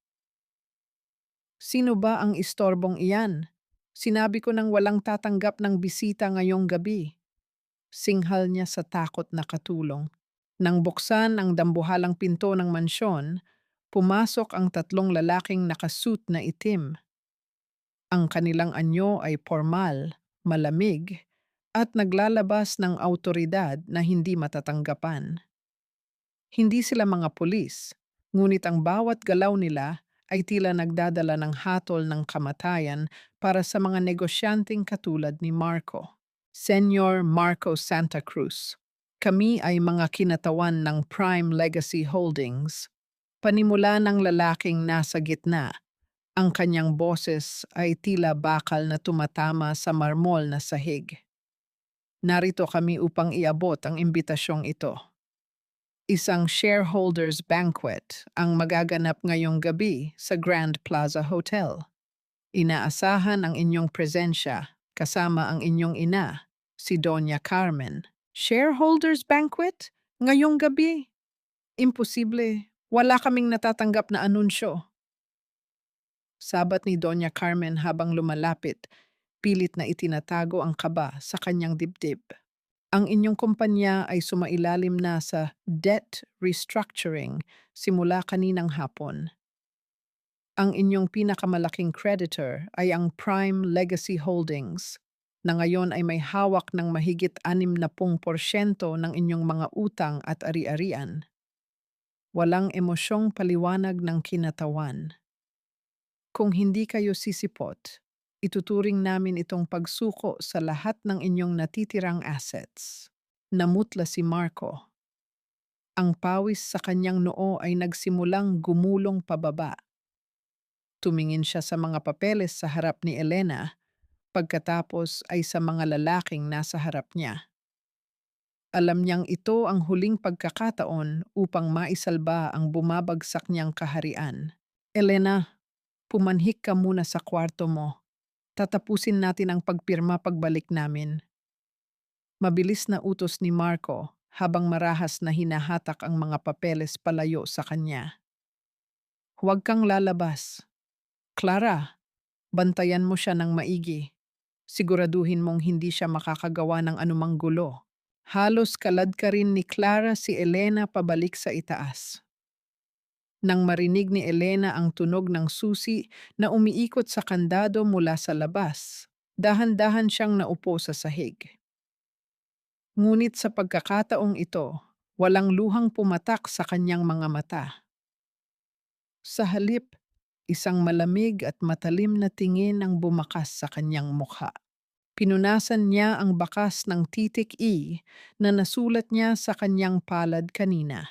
Sino ba ang istorbong iyan? Sinabi ko nang walang tatanggap ng bisita ngayong gabi. Singhal niya sa takot na katulong. Nang buksan ang dambuhalang pinto ng mansyon, pumasok ang tatlong lalaking nakasuit na itim. Ang kanilang anyo ay formal, malamig, at naglalabas ng autoridad na hindi matatanggapan. Hindi sila mga pulis, ngunit ang bawat galaw nila ay tila nagdadala ng hatol ng kamatayan para sa mga negosyanteng katulad ni Marco. Senyor Marco Santa Cruz. Kami ay mga kinatawan ng Prime Legacy Holdings. Panimula ng lalaking nasa gitna, ang kanyang boses ay tila bakal na tumatama sa marmol na sahig. Narito kami upang iabot ang imbitasyong ito. Isang shareholders banquet ang magaganap ngayong gabi sa Grand Plaza Hotel. Inaasahan ang inyong presensya kasama ang inyong ina, si Doña Carmen. Shareholders banquet? Ngayong gabi? Imposible. Wala kaming natatanggap na anunsyo. Sabat ni Doña Carmen habang lumalapit, pilit na itinatago ang kaba sa kanyang dibdib. Ang inyong kumpanya ay sumailalim na sa debt restructuring simula kaninang hapon. Ang inyong pinakamalaking creditor ay ang Prime Legacy Holdings, na ngayon ay may hawak ng mahigit 60% ng inyong mga utang at ari-arian. Walang emosyong paliwanag ng kinatawan. Kung hindi kayo sisipot, ituturing namin itong pagsuko sa lahat ng inyong natitirang assets. Namutla si Marco. Ang pawis sa kanyang noo ay nagsimulang gumulong pababa. Tumingin siya sa mga papeles sa harap ni Elena, pagkatapos ay sa mga lalaking nasa harap niya. Alam niyang ito ang huling pagkakataon upang maisalba ang bumabagsak niyang kaharian. Elena, pumanhik ka muna sa kwarto mo. Tatapusin natin ang pagpirma pagbalik namin. Mabilis na utos ni Marco habang marahas na hinahatak ang mga papeles palayo sa kanya. Huwag kang lalabas. Clara, bantayan mo siya ng maigi. Siguraduhin mong hindi siya makakagawa ng anumang gulo. Halos kalad ka rin ni Clara si Elena pabalik sa itaas. Nang marinig ni Elena ang tunog ng susi na umiikot sa kandado mula sa labas, dahan-dahan siyang naupo sa sahig. Ngunit sa pagkakataong ito, walang luhang pumatak sa kanyang mga mata. Sa halip, isang malamig at matalim na tingin ang bumakas sa kanyang mukha. Pinunasan niya ang bakas ng titik E na nasulat niya sa kanyang palad kanina.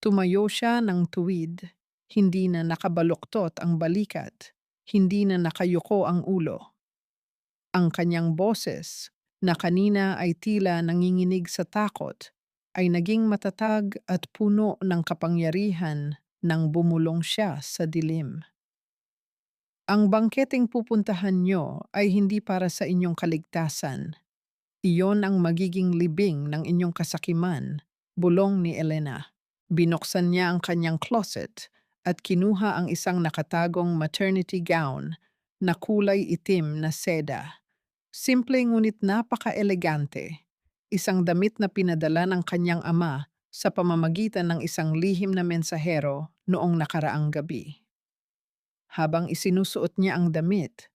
Tumayo siya ng tuwid, hindi na nakabaluktot ang balikat, hindi na nakayuko ang ulo. Ang kanyang boses, na kanina ay tila nanginginig sa takot, ay naging matatag at puno ng kapangyarihan nang bumulong siya sa dilim. Ang bangketeng pupuntahan nyo ay hindi para sa inyong kaligtasan. Iyon ang magiging libing ng inyong kasakiman, bulong ni Elena. Binuksan niya ang kanyang closet at kinuha ang isang nakatagong maternity gown na kulay itim na seda. Simple ngunit napaka-elegante. Isang damit na pinadala ng kanyang ama sa pamamagitan ng isang lihim na mensahero noong nakaraang gabi. Habang isinusuot niya ang damit,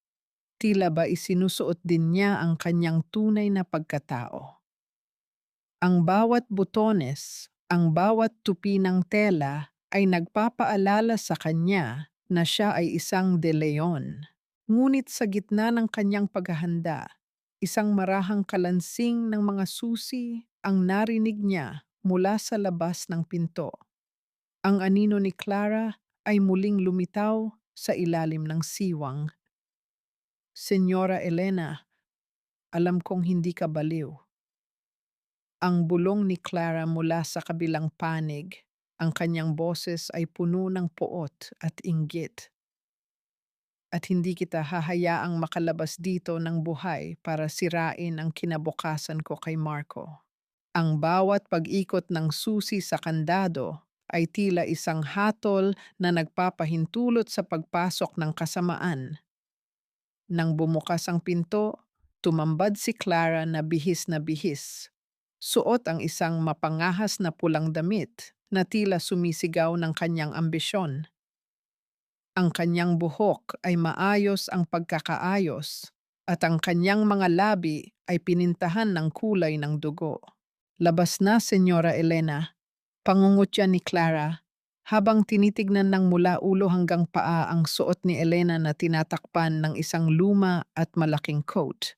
tila ba isinusuot din niya ang kanyang tunay na pagkatao. Ang bawat butones, ang bawat tupi ng tela ay nagpapaalala sa kanya na siya ay isang De Leon. Ngunit sa gitna ng kanyang paghahanda, isang marahang kalansing ng mga susi ang narinig niya mula sa labas ng pinto. Ang anino ni Clara ay muling lumitaw sa ilalim ng siwang. Senyora Elena, alam kong hindi ka baliw. Ang bulong ni Clara mula sa kabilang panig, ang kanyang boses ay puno ng poot at inggit. At hindi kita hahayaang makalabas dito ng buhay para sirain ang kinabukasan ko kay Marco. Ang bawat pag-ikot ng susi sa kandado ay tila isang hatol na nagpapahintulot sa pagpasok ng kasamaan. Nang bumukas ang pinto, tumambad si Clara na bihis na bihis. Suot ang isang mapangahas na pulang damit na tila sumisigaw ng kanyang ambisyon. Ang kanyang buhok ay maayos ang pagkakaayos at ang kanyang mga labi ay pinintahan ng kulay ng dugo. Labas na, Senyora Elena, pangungutya ni Clara, habang tinitignan ng mula ulo hanggang paa ang suot ni Elena na tinatakpan ng isang luma at malaking coat.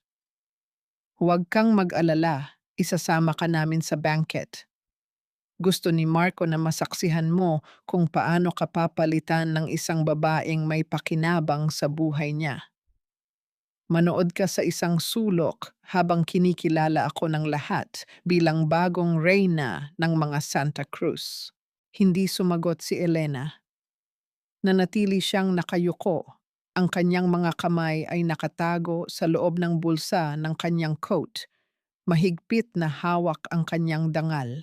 Huwag kang mag-alala, isasama ka namin sa banquet. Gusto ni Marco na masaksihan mo kung paano ka papalitan ng isang babaeng may pakinabang sa buhay niya. Manood ka sa isang sulok habang kinikilala ako ng lahat bilang bagong reyna ng mga Santa Cruz. Hindi sumagot si Elena. Nanatili siyang nakayuko. Ang kanyang mga kamay ay nakatago sa loob ng bulsa ng kanyang coat. Mahigpit na hawak ang kanyang dangal.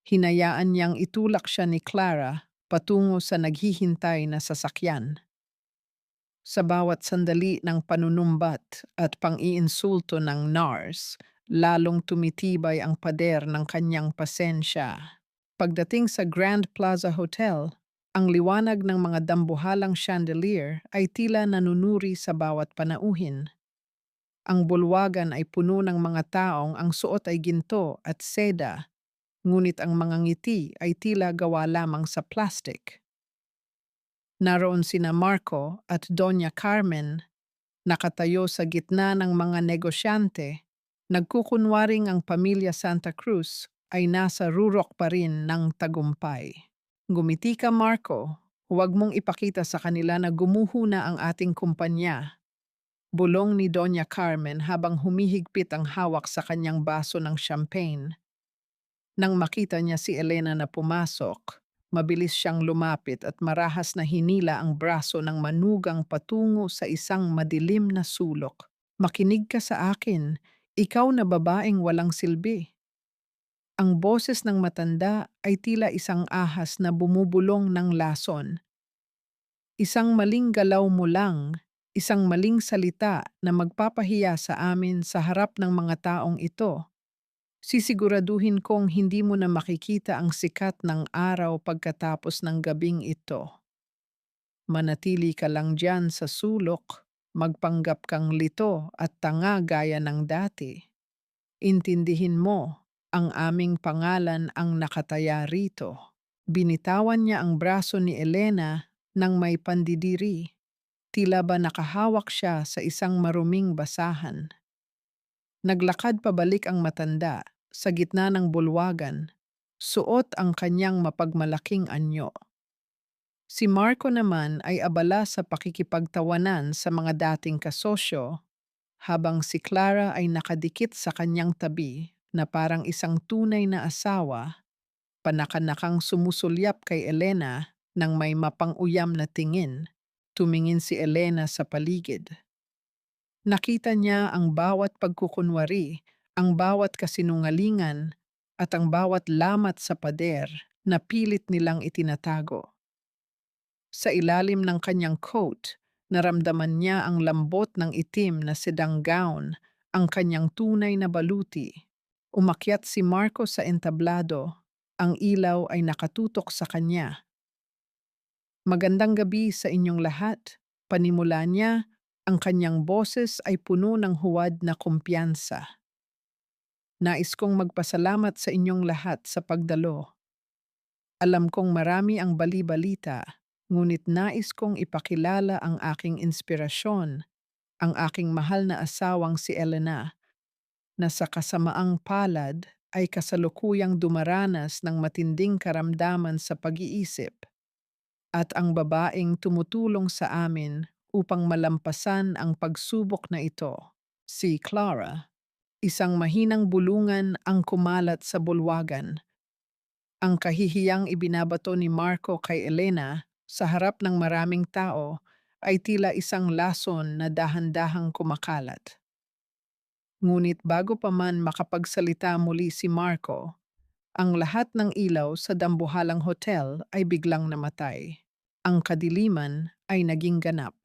Hinayaan niyang itulak siya ni Clara patungo sa naghihintay na sasakyan. Sa bawat sandali ng panunumbat at pang-iinsulto ng NARS, lalong tumitibay ang pader ng kanyang pasensya. Pagdating sa Grand Plaza Hotel, ang liwanag ng mga dambuhalang chandelier ay tila nanunuri sa bawat panauhin. Ang bulwagan ay puno ng mga taong ang suot ay ginto at seda, ngunit ang mga ngiti ay tila gawa lamang sa plastic. Naroon sina Marco at Doña Carmen, nakatayo sa gitna ng mga negosyante, nagkukunwaring ang pamilya Santa Cruz ay nasa rurok pa rin ng tagumpay. Gumiti ka, Marco. Huwag mong ipakita sa kanila na gumuho na ang ating kumpanya. Bulong ni Doña Carmen habang humihigpit ang hawak sa kanyang baso ng champagne. Nang makita niya si Elena na pumasok, mabilis siyang lumapit at marahas na hinila ang braso ng manugang patungo sa isang madilim na sulok. Makinig ka sa akin, ikaw na babaeng walang silbi. Ang boses ng matanda ay tila isang ahas na bumubulong ng lason. Isang maling galaw mo lang, isang maling salita na magpapahiya sa amin sa harap ng mga taong ito. Sisiguraduhin kong hindi mo na makikita ang sikat ng araw pagkatapos ng gabing ito. Manatili ka lang diyan sa sulok, magpanggap kang lito at tanga gaya ng dati. Intindihin mo, ang aming pangalan ang nakataya rito. Binitawan niya ang braso ni Elena nang may pandidiri. Tila ba nakahawak siya sa isang maruming basahan. Naglakad pabalik ang matanda sa gitna ng bulwagan, suot ang kanyang mapagmalaking anyo. Si Marco naman ay abala sa pakikipagtawanan sa mga dating kasosyo, habang si Clara ay nakadikit sa kanyang tabi na parang isang tunay na asawa, panakanakang sumusulyap kay Elena nang may mapang-uyam na tingin. Tumingin si Elena sa paligid. Nakita niya ang bawat pagkukunwari, ang bawat kasinungalingan, at ang bawat lamat sa pader na pilit nilang itinatago. Sa ilalim ng kanyang coat, naramdaman niya ang lambot ng itim na sedang gown, ang kanyang tunay na baluti. Umakyat si Marco sa entablado, ang ilaw ay nakatutok sa kanya. Magandang gabi sa inyong lahat. Panimula niya, ang kanyang boses ay puno ng huwad na kumpiyansa. Nais kong magpasalamat sa inyong lahat sa pagdalo. Alam kong marami ang bali-balita, ngunit nais kong ipakilala ang aking inspirasyon, ang aking mahal na asawang si Elena, na sa kasamaang palad ay kasalukuyang dumaranas ng matinding karamdaman sa pag-iisip, at ang babaeng tumutulong sa amin upang malampasan ang pagsubok na ito, si Clara. Isang mahinang bulungan ang kumalat sa bulwagan. Ang kahihiyang ibinabato ni Marco kay Elena sa harap ng maraming tao ay tila isang lason na dahan-dahang kumakalat. Ngunit bago pa man makapagsalita muli si Marco, ang lahat ng ilaw sa dambuhalang hotel ay biglang namatay. Ang kadiliman ay naging ganap.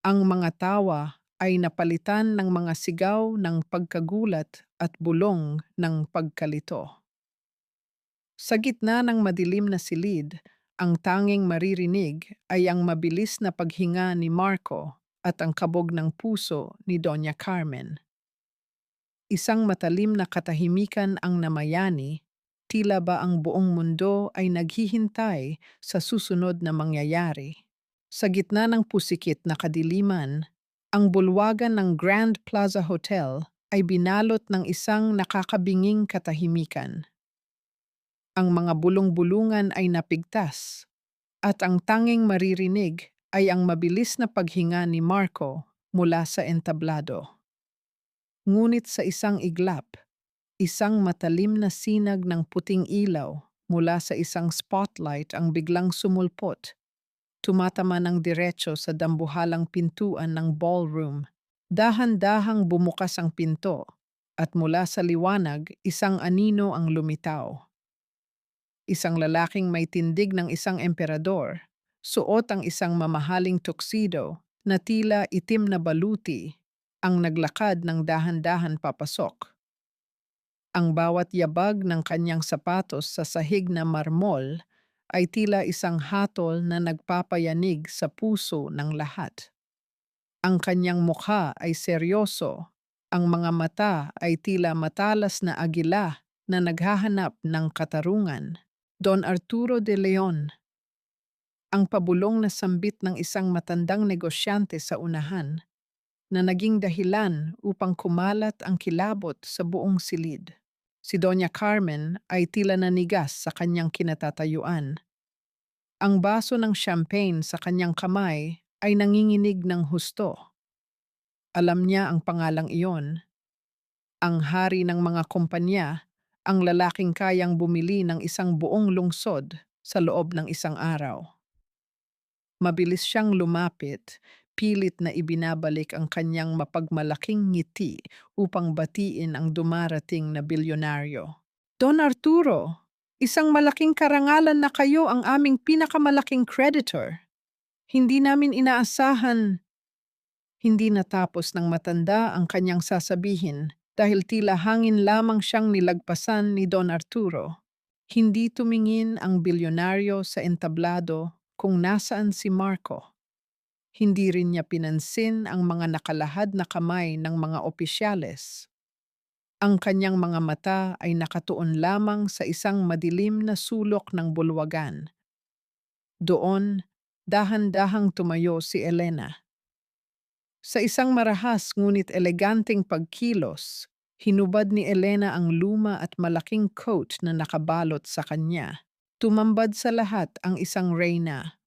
Ang mga tawa ay napalitan ng mga sigaw ng pagkagulat at bulong ng pagkalito. Sa gitna ng madilim na silid, ang tanging maririnig ay ang mabilis na paghinga ni Marco at ang kabog ng puso ni Doña Carmen. Isang matalim na katahimikan ang namayani, tila ba ang buong mundo ay naghihintay sa susunod na mangyayari. Sa gitna ng pusikit na kadiliman, ang bulwagan ng Grand Plaza Hotel ay binalot ng isang nakakabinging katahimikan. Ang mga bulong-bulungan ay napigtas, at ang tanging maririnig ay ang mabilis na paghinga ni Marco mula sa entablado. Ngunit sa isang iglap, isang matalim na sinag ng puting ilaw mula sa isang spotlight ang biglang sumulpot, tumatama ng diretso sa dambuhalang pintuan ng ballroom. Dahan-dahang bumukas ang pinto, at mula sa liwanag, isang anino ang lumitaw. Isang lalaking may tindig ng isang emperador, suot ang isang mamahaling tuxedo na tila itim na baluti, ang naglakad ng dahan-dahan papasok. Ang bawat yabag ng kanyang sapatos sa sahig na marmol ay tila isang hatol na nagpapayanig sa puso ng lahat. Ang kanyang mukha ay seryoso, ang mga mata ay tila matalas na agila na naghahanap ng katarungan. Don Arturo de Leon, ang pabulong na sambit ng isang matandang negosyante sa unahan, na naging dahilan upang kumalat ang kilabot sa buong silid. Si Doña Carmen ay tila nanigas sa kanyang kinatatayuan. Ang baso ng champagne sa kanyang kamay ay nanginginig ng husto. Alam niya ang pangalang iyon, ang hari ng mga kumpanya, ang lalaking kayang bumili ng isang buong lungsod sa loob ng isang araw. Mabilis siyang lumapit, pilit na ibinabalik ang kanyang mapagmalaking ngiti upang batiin ang dumarating na bilyonaryo. Don Arturo, isang malaking karangalan na kayo ang aming pinakamalaking creditor. Hindi namin inaasahan. Hindi natapos ng matanda ang kanyang sasabihin dahil tila hangin lamang siyang nilagpasan ni Don Arturo. Hindi tumingin ang bilyonaryo sa entablado kung nasaan si Marco. Hindi rin niya pinansin ang mga nakalahad na kamay ng mga opisyales. Ang kanyang mga mata ay nakatuon lamang sa isang madilim na sulok ng bulwagan. Doon, dahan-dahang tumayo si Elena. Sa isang marahas ngunit eleganteng pagkilos, hinubad ni Elena ang luma at malaking coat na nakabalot sa kanya. Tumambad sa lahat ang isang reyna.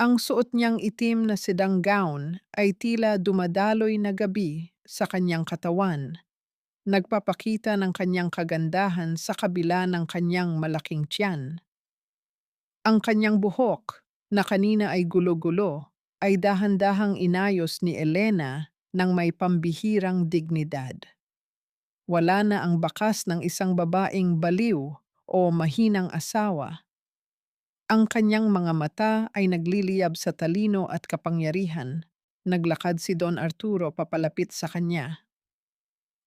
Ang suot niyang itim na sedang gown ay tila dumadaloy na gabi sa kanyang katawan, nagpapakita ng kanyang kagandahan sa kabila ng kanyang malaking tiyan. Ang kanyang buhok, na kanina ay gulo-gulo, ay dahan-dahang inayos ni Elena ng may pambihirang dignidad. Wala na ang bakas ng isang babaeng baliw o mahinang asawa. Ang kanyang mga mata ay nagliliyab sa talino at kapangyarihan. Naglakad si Don Arturo papalapit sa kanya.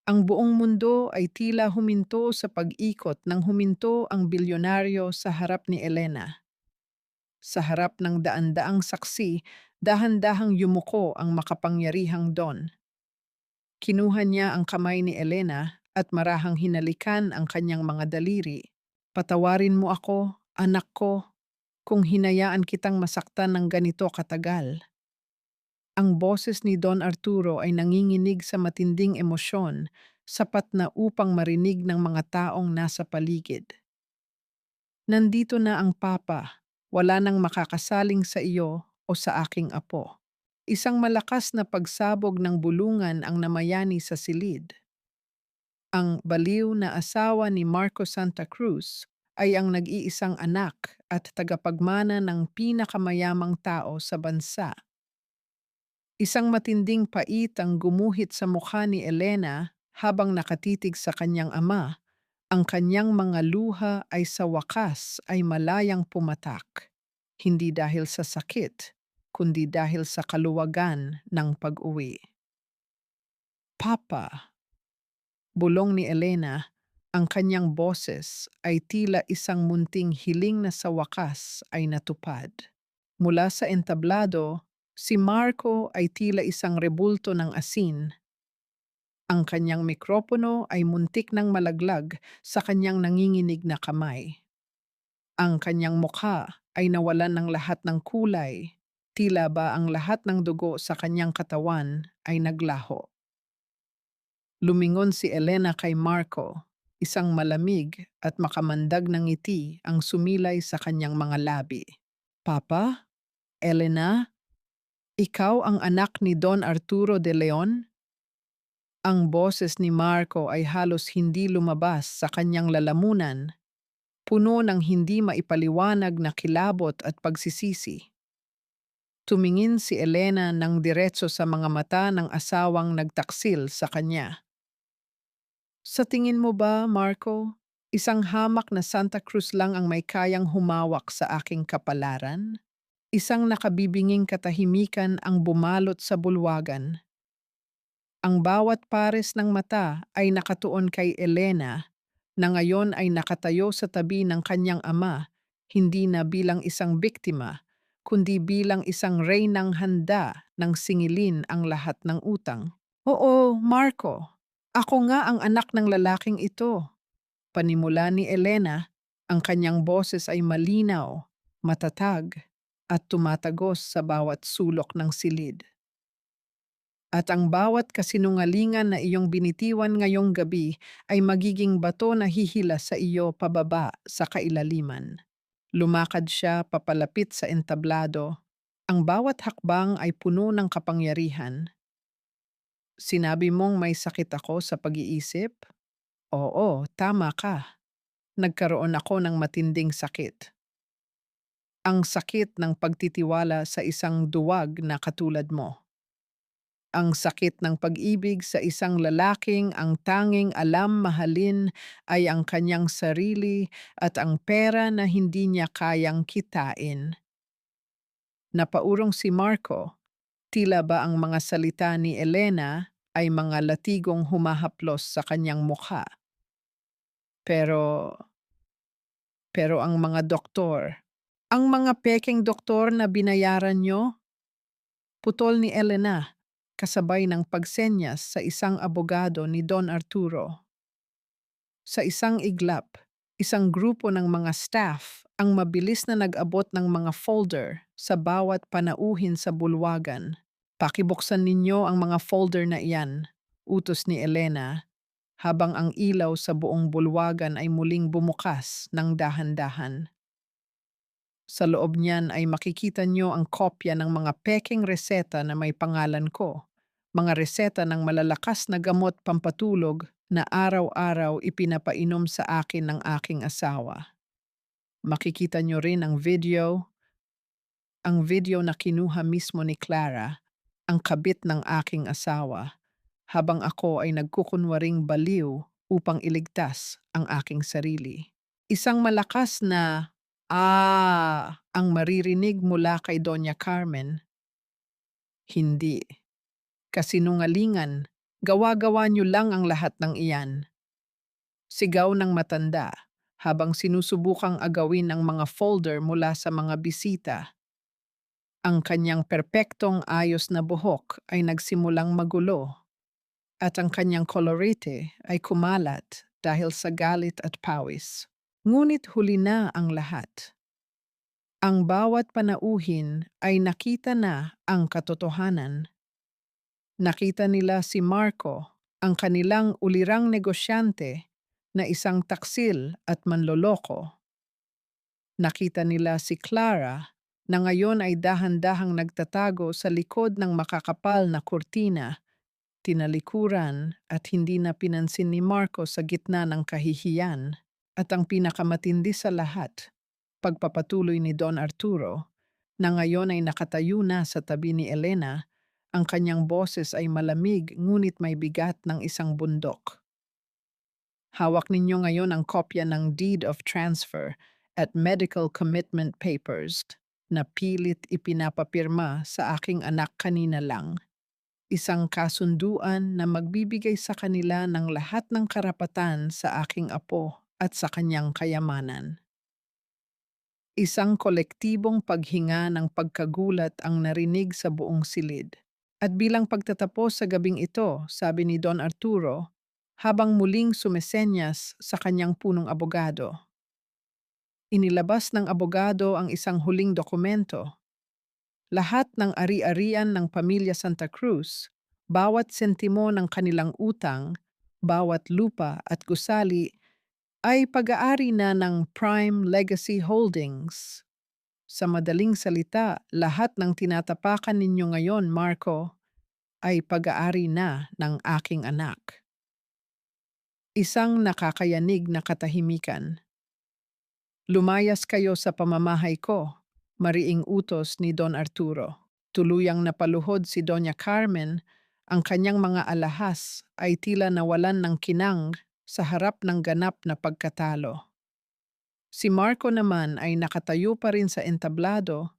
Ang buong mundo ay tila huminto sa pag-ikot nang huminto ang bilyonaryo sa harap ni Elena. Sa harap ng daan-daang saksi, dahan-dahang yumuko ang makapangyarihang Don. Kinuha niya ang kamay ni Elena at marahang hinalikan ang kanyang mga daliri. Patawarin mo ako, anak ko, kung hinayaan kitang masaktan ng ganito katagal. Ang boses ni Don Arturo ay nanginginig sa matinding emosyon, sapat na upang marinig ng mga taong nasa paligid. Nandito na ang papa, wala nang makakasaling sa iyo o sa aking apo. Isang malakas na pagsabog ng bulungan ang namayani sa silid. Ang baliw na asawa ni Marco Santa Cruz ay ang nag-iisang anak at tagapagmana ng pinakamayamang tao sa bansa. Isang matinding pait ang gumuhit sa mukha ni Elena habang nakatitig sa kanyang ama. Ang kanyang mga luha ay sa wakas ay malayang pumatak. Hindi dahil sa sakit, kundi dahil sa kaluwagan ng pag-uwi. Papa, bulong ni Elena, ang kanyang boses ay tila isang munting hiling na sa wakas ay natupad. Mula sa entablado, si Marco ay tila isang rebulto ng asin. Ang kanyang mikropono ay muntik ng malaglag sa kanyang nanginginig na kamay. Ang kanyang mukha ay nawalan ng lahat ng kulay, tila ba ang lahat ng dugo sa kanyang katawan ay naglaho. Lumingon si Elena kay Marco, isang malamig at makamandag na ngiti ang sumilay sa kanyang mga labi. Papa, Elena, ikaw ang anak ni Don Arturo de Leon? Ang boses ni Marco ay halos hindi lumabas sa kanyang lalamunan, puno ng hindi maipaliwanag na kilabot at pagsisisi. Tumingin si Elena ng diretso sa mga mata ng asawang nagtaksil sa kanya. Sa tingin mo ba, Marco, isang hamak na Santa Cruz lang ang may kayang humawak sa aking kapalaran? Isang nakabibinging katahimikan ang bumalot sa bulwagan. Ang bawat pares ng mata ay nakatuon kay Elena na ngayon ay nakatayo sa tabi ng kanyang ama, hindi na bilang isang biktima, kundi bilang isang reynang handa ng singilin ang lahat ng utang. Oo, Marco, ako nga ang anak ng lalaking ito. Panimula ni Elena, ang kanyang boses ay malinaw, matatag, at tumatagos sa bawat sulok ng silid. At ang bawat kasinungalingan na iyong binitiwan ngayong gabi ay magiging bato na hihila sa iyo pababa sa kailaliman. Lumakad siya papalapit sa entablado. Ang bawat hakbang ay puno ng kapangyarihan. Sinabi mong may sakit ako sa pag-iisip? Oo, tama ka. Nagkaroon ako ng matinding sakit. Ang sakit ng pagtitiwala sa isang duwag na katulad mo. Ang sakit ng pag-ibig sa isang lalaking ang tanging alam mahalin ay ang kanyang sarili at ang pera na hindi niya kayang kitain. Napaurong si Marco, tila ba ang mga salita ni Elena ay mga latigong humahaplos sa kanyang mukha. Pero, pero ang mga doktor, ang mga pekeng doktor na binayaran nyo, putol ni Elena, kasabay ng pagsenyas sa isang abogado ni Don Arturo. Sa isang iglap, isang grupo ng mga staff ang mabilis na nag-abot ng mga folder sa bawat panauhin sa bulwagan. Pakibuksan ninyo ang mga folder na iyan, utos ni Elena, habang ang ilaw sa buong bulwagan ay muling bumukas ng dahan-dahan. Sa loob niyan ay makikita nyo ang kopya ng mga peking reseta na may pangalan ko. Mga reseta ng malalakas na gamot pampatulog na araw-araw ipinapainom sa akin ng aking asawa. Makikita nyo rin ang video na kinuha mismo ni Clara, ang kabit ng aking asawa, habang ako ay nagkukunwaring baliw upang iligtas ang aking sarili. Isang malakas na ang maririnig mula kay Doña Carmen. Hindi. Kasinungalingan. Gawa-gawa niyo lang ang lahat ng iyan. Sigaw ng matanda habang sinusubukang agawin ang mga folder mula sa mga bisita. Ang kanyang perpektong ayos na buhok ay nagsimulang magulo at ang kanyang kolorete ay kumalat dahil sa galit at pawis. Ngunit huli na ang lahat. Ang bawat panauhin ay nakita na ang katotohanan. Nakita nila si Marco, ang kanilang ulirang negosyante, na isang taksil at manloloko. Nakita nila si Clara, na ngayon ay dahan-dahang nagtatago sa likod ng makakapal na kurtina, tinalikuran at hindi na pinansin ni Marco sa gitna ng kahihiyan. At ang pinakamatindi sa lahat, pagpapatuloy ni Don Arturo, na ngayon ay nakatayo na sa tabi ni Elena, ang kanyang boses ay malamig ngunit may bigat ng isang bundok. Hawak ninyo ngayon ang kopya ng Deed of Transfer at Medical Commitment Papers na pilit ipinapapirma sa aking anak kanina lang. Isang kasunduan na magbibigay sa kanila ng lahat ng karapatan sa aking apo at sa kanyang kayamanan. Isang kolektibong paghinga ng pagkagulat ang narinig sa buong silid. At bilang pagtatapos sa gabing ito, sabi ni Don Arturo, habang muling sumesenyas sa kanyang punong abogado. Inilabas ng abogado ang isang huling dokumento. Lahat ng ari-arian ng pamilya Santa Cruz, bawat sentimo ng kanilang utang, bawat lupa at gusali ay pag-aari na ng Prime Legacy Holdings. Sa madaling salita, lahat ng tinatapakan ninyo ngayon, Marco, ay pag-aari na ng aking anak. Isang nakakayanig na katahimikan. Lumayas kayo sa pamamahay ko, mariing utos ni Don Arturo. Tuluyang napaluhod si Doña Carmen, ang kanyang mga alahas ay tila nawalan ng kinang sa harap ng ganap na pagkatalo. Si Marco naman ay nakatayo pa rin sa entablado,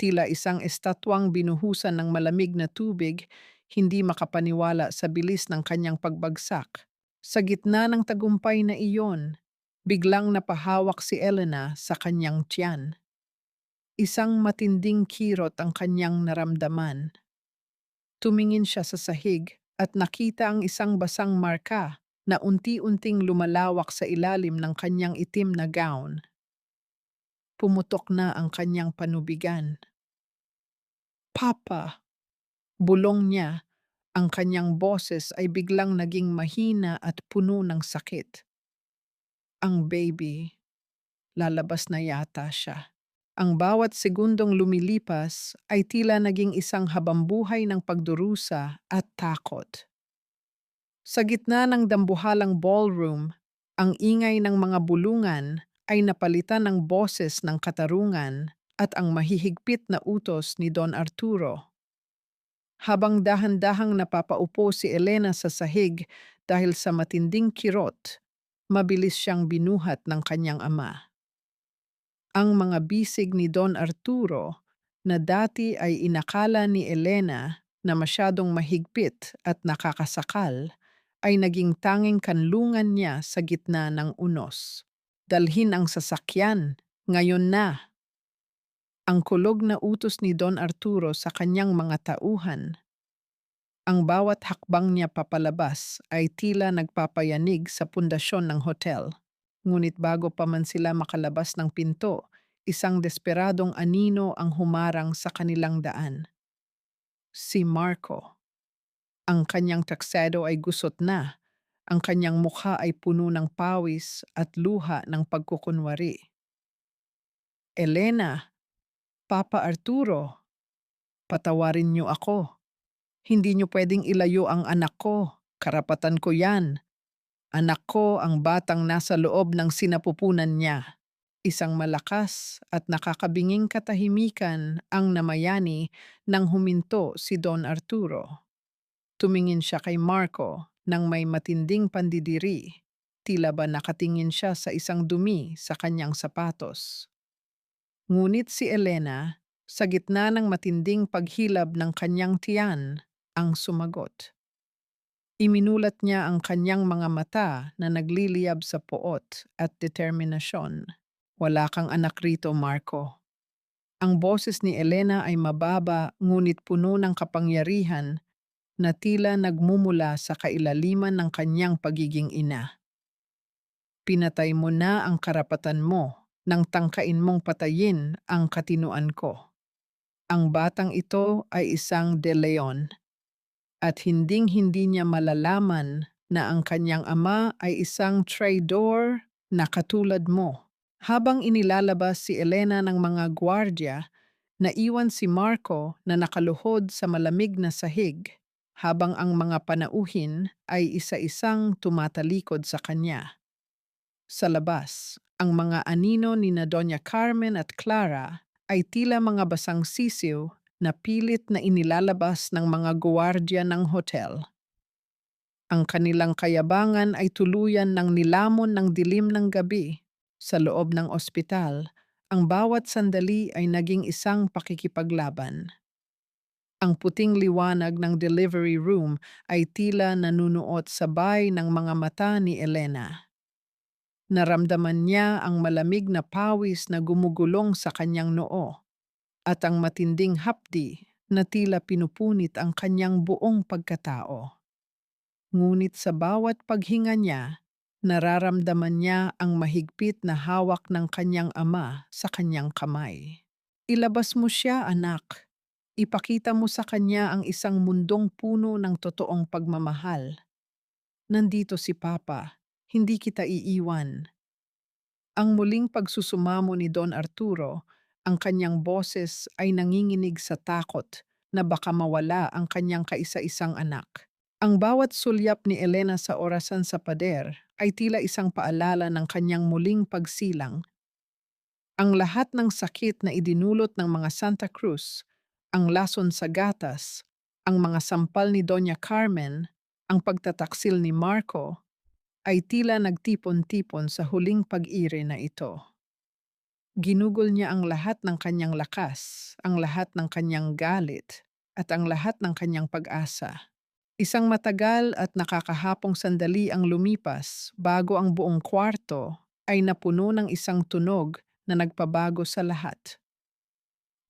tila isang estatwang binuhusan ng malamig na tubig, hindi makapaniwala sa bilis ng kanyang pagbagsak. Sa gitna ng tagumpay na iyon, biglang napahawak si Elena sa kanyang tiyan. Isang matinding kirot ang kanyang naramdaman. Tumingin siya sa sahig at nakita ang isang basang marka na unti-unting lumalawak sa ilalim ng kanyang itim na gown. Pumutok na ang kanyang panubigan. Papa! Bulong niya, ang kanyang boses ay biglang naging mahina at puno ng sakit. Ang baby, lalabas na yata siya. Ang bawat segundong lumilipas ay tila naging isang habambuhay ng pagdurusa at takot. Sa gitna ng dambuhalang ballroom, ang ingay ng mga bulungan ay napalitan ng boses ng katarungan at ang mahihigpit na utos ni Don Arturo. Habang dahan-dahang napapaupo si Elena sa sahig dahil sa matinding kirot, mabilis siyang binuhat ng kanyang ama. Ang mga bisig ni Don Arturo na dati ay inakala ni Elena na masyadong mahigpit at nakakasakal ay naging tanging kanlungan niya sa gitna ng unos. Dalhin ang sasakyan, ngayon na. Ang kulog na utos ni Don Arturo sa kanyang mga tauhan. Ang bawat hakbang niya papalabas ay tila nagpapayanig sa pundasyon ng hotel. Ngunit bago pa man sila makalabas ng pinto, isang desperadong anino ang humarang sa kanilang daan. Si Marco. Ang kanyang tuxedo ay gusot na. Ang kanyang mukha ay puno ng pawis at luha ng pagkukunwari. Elena, Papa Arturo, patawarin niyo ako. Hindi niyo pwedeng ilayo ang anak ko. Karapatan ko yan. Anak ko ang batang nasa loob ng sinapupunan niya. Isang malakas at nakakabinging katahimikan ang namayani nang huminto si Don Arturo. Tumingin siya kay Marco nang may matinding pandidiri. Tila ba nakatingin siya sa isang dumi sa kanyang sapatos. Ngunit si Elena, sa gitna ng matinding paghilab ng kanyang tiyan, ang sumagot. Iminulat niya ang kanyang mga mata na nagliliyab sa poot at determinasyon. Wala kang anak rito, Marco. Ang boses ni Elena ay mababa ngunit puno ng kapangyarihan na tila nagmumula sa kailaliman ng kanyang pagiging ina. Pinatay mo na ang karapatan mo nang tangkain mong patayin ang katinuan ko. Ang batang ito ay isang De Leon at hinding-hindi niya malalaman na ang kanyang ama ay isang traidor na katulad mo. Habang inilalabas si Elena ng mga gwardya, naiwan si Marco na nakaluhod sa malamig na sahig, habang ang mga panauhin ay isa-isang tumatalikod sa kanya. Sa labas, ang mga anino ni na Doña Carmen at Clara ay tila mga basang sisiw na pilit na inilalabas ng mga guwardiya ng hotel. Ang kanilang kayabangan ay tuluyan ng nilamon ng dilim ng gabi. Sa loob ng ospital, ang bawat sandali ay naging isang pakikipaglaban. Ang puting liwanag ng delivery room ay tila nanunuot sabay ng mga mata ni Elena. Naramdaman niya ang malamig na pawis na gumugulong sa kanyang noo at ang matinding hapdi na tila pinupunit ang kanyang buong pagkatao. Ngunit sa bawat paghinga niya, nararamdaman niya ang mahigpit na hawak ng kanyang ama sa kanyang kamay. Ilabas mo siya, anak. Ipakita mo sa kanya ang isang mundong puno ng totoong pagmamahal. Nandito si Papa, hindi kita iiwan. Ang muling pagsusumamo ni Don Arturo, ang kanyang boses ay nanginginig sa takot na baka mawala ang kanyang kaisa-isang anak. Ang bawat sulyap ni Elena sa orasan sa pader ay tila isang paalala ng kanyang muling pagsilang. Ang lahat ng sakit na idinulot ng mga Santa Cruz, ang lason sa gatas, ang mga sampal ni Doña Carmen, ang pagtataksil ni Marco, ay tila nagtipon-tipon sa huling pag-iri na ito. Ginugol niya ang lahat ng kanyang lakas, ang lahat ng kanyang galit, at ang lahat ng kanyang pag-asa. Isang matagal at nakakahapong sandali ang lumipas bago ang buong kwarto ay napuno ng isang tunog na nagpabago sa lahat.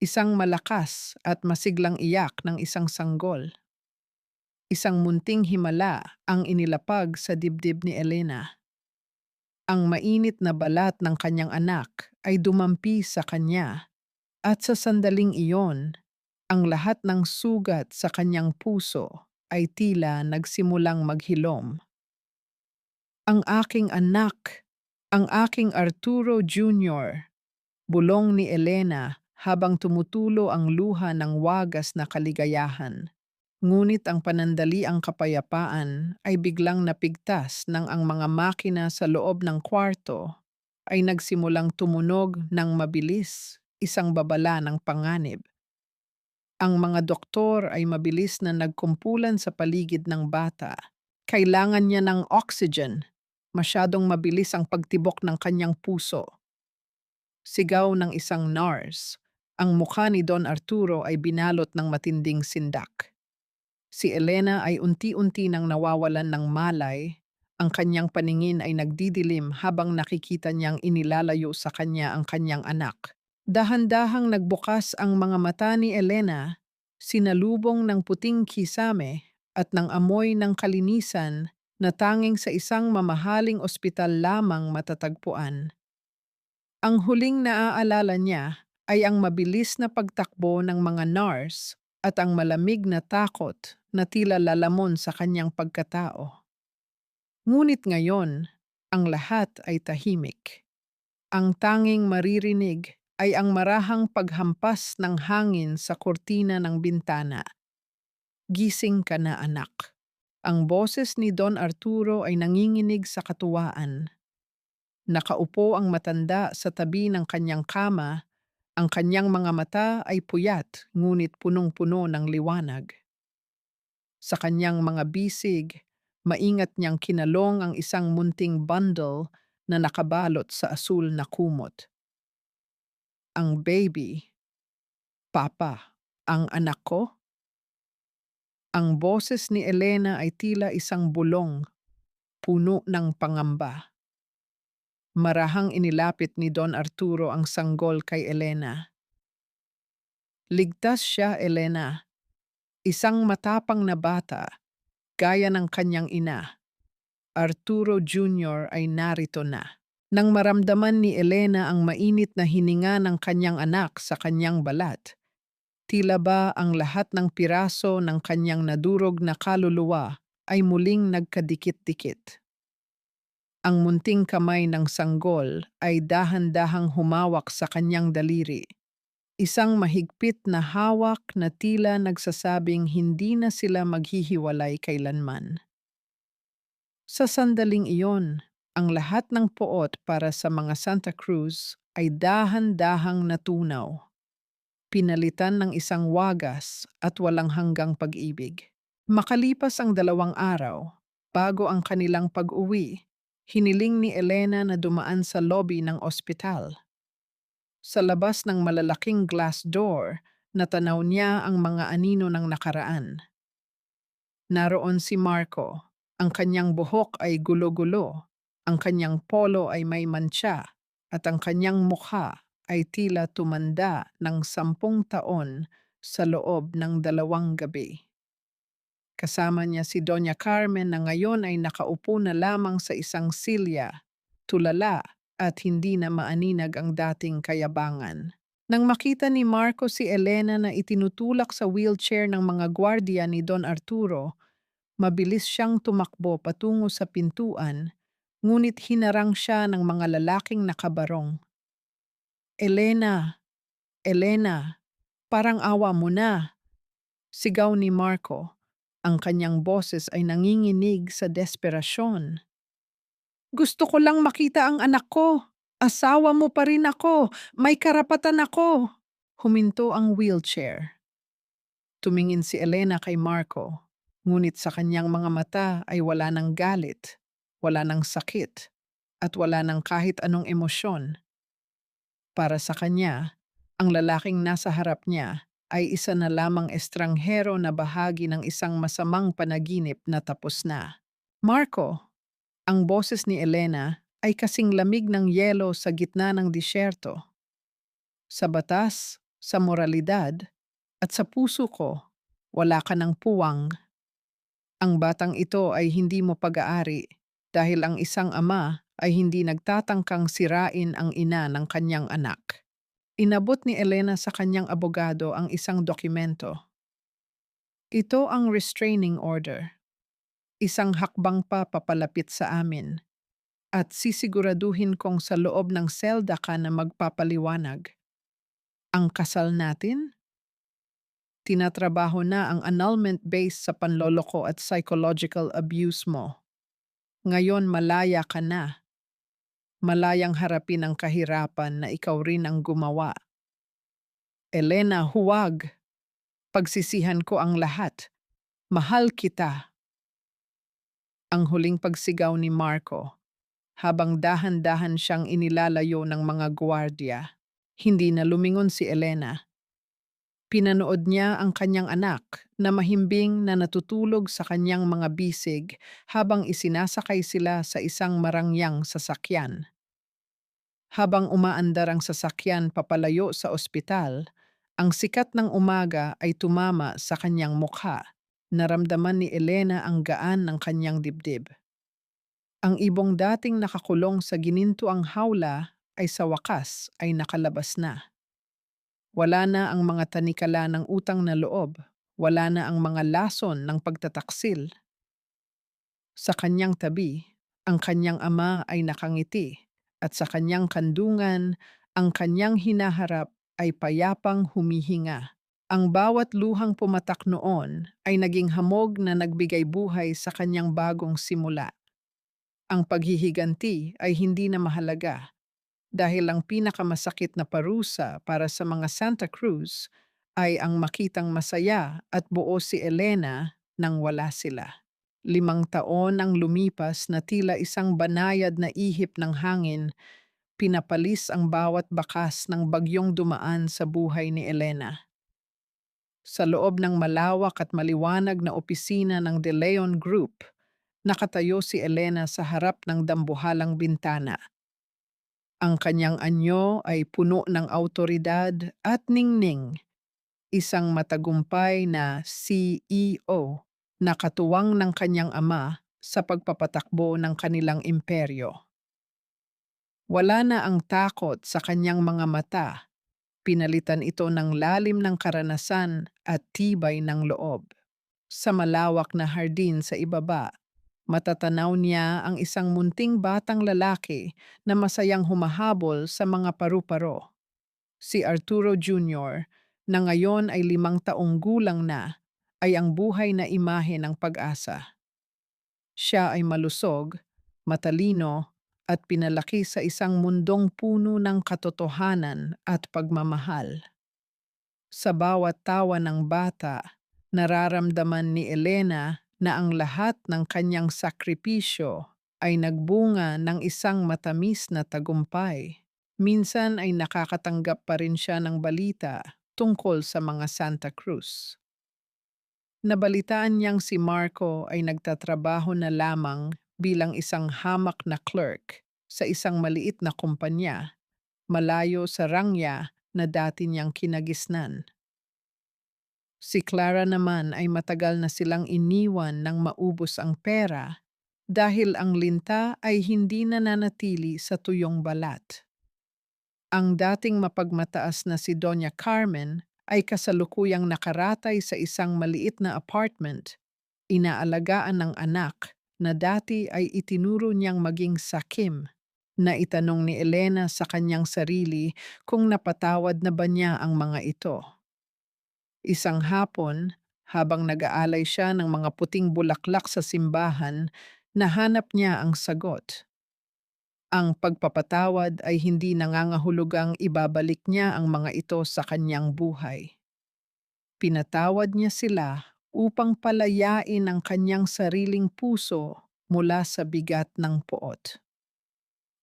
Isang malakas at masiglang iyak ng isang sanggol. Isang munting himala ang inilapag sa dibdib ni Elena. Ang mainit na balat ng kanyang anak ay dumampi sa kanya at sa sandaling iyon, ang lahat ng sugat sa kanyang puso ay tila nagsimulang maghilom. Ang aking anak, ang aking Arturo Jr., bulong ni Elena habang tumutulo ang luha ng wagas na kaligayahan. Ngunit ang panandaliang kapayapaan ay biglang napigtas nang ang mga makina sa loob ng kwarto ay nagsimulang tumunog ng mabilis, isang babala ng panganib. Ang mga doktor ay mabilis na nagkumpulan sa paligid ng bata. Kailangan niya ng oxygen. Masyadong mabilis ang pagtibok ng kanyang puso. Sigaw ng isang nurse. Ang mukha ni Don Arturo ay binalot ng matinding sindak. Si Elena ay unti-unti nang nawawalan ng malay. Ang kanyang paningin ay nagdidilim habang nakikita niyang inilalayo sa kanya ang kanyang anak. Dahan-dahang nagbukas ang mga mata ni Elena, sinalubong ng puting kisame at ng amoy ng kalinisan na tanging sa isang mamahaling ospital lamang matatagpuan. Ang huling naaalala niya ay ang mabilis na pagtakbo ng mga nurse at ang malamig na takot na tila lalamon sa kanyang pagkatao. Ngunit ngayon, ang lahat ay tahimik. Ang tanging maririnig ay ang marahang paghampas ng hangin sa kurtina ng bintana. Gising ka na, anak. Ang boses ni Don Arturo ay nanginginig sa katuwaan. Nakaupo ang matanda sa tabi ng kanyang kama, ang kanyang mga mata ay puyat ngunit punong-puno ng liwanag. Sa kanyang mga bisig, maingat niyang kinalong ang isang munting bundle na nakabalot sa asul na kumot. Ang baby, Papa, ang anak ko? Ang boses ni Elena ay tila isang bulong, puno ng pangamba. Marahang inilapit ni Don Arturo ang sanggol kay Elena. Ligtas siya, Elena. Isang matapang na bata, gaya ng kanyang ina. Arturo Jr. ay narito na. Nang maramdaman ni Elena ang mainit na hininga ng kanyang anak sa kanyang balat, tila ba ang lahat ng piraso ng kanyang nadurog na kaluluwa ay muling nagkadikit-dikit. Ang munting kamay ng sanggol ay dahan-dahang humawak sa kanyang daliri. Isang mahigpit na hawak na tila nagsasabing hindi na sila maghihiwalay kailanman. Sa sandaling iyon, ang lahat ng poot para sa mga Santa Cruz ay dahan-dahang natunaw, pinalitan ng isang wagas at walang hanggang pag-ibig. Makalipas ang 2 araw, bago ang kanilang pag-uwi, hiniling ni Elena na dumaan sa lobby ng ospital. Sa labas ng malalaking glass door, natanaw niya ang mga anino ng nakaraan. Naroon si Marco. Ang kanyang buhok ay gulo-gulo, ang kanyang polo ay may mantsa, at ang kanyang mukha ay tila tumanda ng 10 taon sa loob ng 2 gabi. Kasama niya si Doña Carmen na ngayon ay nakaupo na lamang sa isang silya, tulala at hindi na maaninag ang dating kayabangan. Nang makita ni Marco si Elena na itinutulak sa wheelchair ng mga gwardiya ni Don Arturo, mabilis siyang tumakbo patungo sa pintuan, ngunit hinarang siya ng mga lalaking nakabarong. "Elena, Elena, parang awa mo na," sigaw ni Marco. Ang kanyang boses ay nanginginig sa desperasyon. "Gusto ko lang makita ang anak ko. Asawa mo pa rin ako. May karapatan ako." Huminto ang wheelchair. Tumingin si Elena kay Marco, ngunit sa kanyang mga mata ay wala ng galit, wala ng sakit, at wala ng kahit anong emosyon. Para sa kanya, ang lalaking nasa harap niya ay isa na lamang estranghero na bahagi ng isang masamang panaginip na tapos na. "Marco," ang boses ni Elena ay kasing lamig ng yelo sa gitna ng disyerto. "Sa batas, sa moralidad, at sa puso ko, wala ka ng puwang. Ang batang ito ay hindi mo pag-aari dahil ang isang ama ay hindi nagtatangkang sirain ang ina ng kanyang anak." Inabot ni Elena sa kanyang abogado ang isang dokumento. "Ito ang restraining order. Isang hakbang pa papalapit sa amin. At sisiguraduhin kong sa loob ng selda ka na magpapaliwanag. Ang kasal natin? Tinatrabaho na ang annulment based sa panloloko at psychological abuse mo. Ngayon malaya ka na. Malayang harapin ang kahirapan na ikaw rin ang gumawa." "Elena, huwag. Pagsisihan ko ang lahat. Mahal kita." Ang huling pagsigaw ni Marco, habang dahan-dahan siyang inilalayo ng mga gwardiya. Hindi na lumingon si Elena. Pinanood niya ang kanyang anak na mahimbing na natutulog sa kanyang mga bisig habang isinasakay sila sa isang marangyang sasakyan. Habang umaandar ang sasakyan papalayo sa ospital, ang sikat ng umaga ay tumama sa kanyang mukha. Naramdaman ni Elena ang gaan ng kanyang dibdib. Ang ibong dating nakakulong sa ginintuang hawla ay sa wakas ay nakalabas na. Wala na ang mga tanikala ng utang na loob. Wala na ang mga lason ng pagtataksil. Sa kanyang tabi, ang kanyang ama ay nakangiti at sa kanyang kandungan, ang kanyang hinaharap ay payapang humihinga. Ang bawat luhang pumatak noon ay naging hamog na nagbigay buhay sa kanyang bagong simula. Ang paghihiganti ay hindi na mahalaga dahil ang pinakamasakit na parusa para sa mga Santa Cruz ay ang makitang masaya at buo si Elena nang wala sila. 5 taon ang lumipas na tila isang banayad na ihip ng hangin, pinapalis ang bawat bakas ng bagyong dumaan sa buhay ni Elena. Sa loob ng malawak at maliwanag na opisina ng De Leon Group, nakatayo si Elena sa harap ng dambuhalang bintana. Ang kanyang anyo ay puno ng awtoridad at ningning, isang matagumpay na CEO na katuwang ng kanyang ama sa pagpapatakbo ng kanilang imperyo. Wala na ang takot sa kanyang mga mata, pinalitan ito ng lalim ng karanasan at tibay ng loob. Sa malawak na hardin sa ibaba, matatanaw niya ang isang munting batang lalaki na masayang humahabol sa mga paru-paro. Si Arturo Jr., na ngayon ay 5 taong gulang na, ay ang buhay na imahe ng pag-asa. Siya ay malusog, matalino, at pinalaki sa isang mundong puno ng katotohanan at pagmamahal. Sa bawat tawa ng bata, nararamdaman ni Elena na ang lahat ng kanyang sakripisyo ay nagbunga ng isang matamis na tagumpay. Minsan ay nakakatanggap pa rin siya ng balita tungkol sa mga Santa Cruz. Nabalitaan niyang si Marco ay nagtatrabaho na lamang bilang isang hamak na clerk sa isang maliit na kumpanya, malayo sa rangya na dati niyang kinagisnan. Si Clara naman ay matagal na silang iniwan nang maubos ang pera dahil ang linta ay hindi nananatili sa tuyong balat. Ang dating mapagmataas na si Doña Carmen ay kasalukuyang nakaratay sa isang maliit na apartment, inaalagaan ng anak na dati ay itinuro niyang maging sakim. Na itanong ni Elena sa kanyang sarili kung napatawad na ba niya ang mga ito. Isang hapon, habang nag-aalay siya ng mga puting bulaklak sa simbahan, nahanap niya ang sagot. Ang pagpapatawad ay hindi nangangahulugang ibabalik niya ang mga ito sa kanyang buhay. Pinatawad niya sila upang palayain ang kanyang sariling puso mula sa bigat ng poot.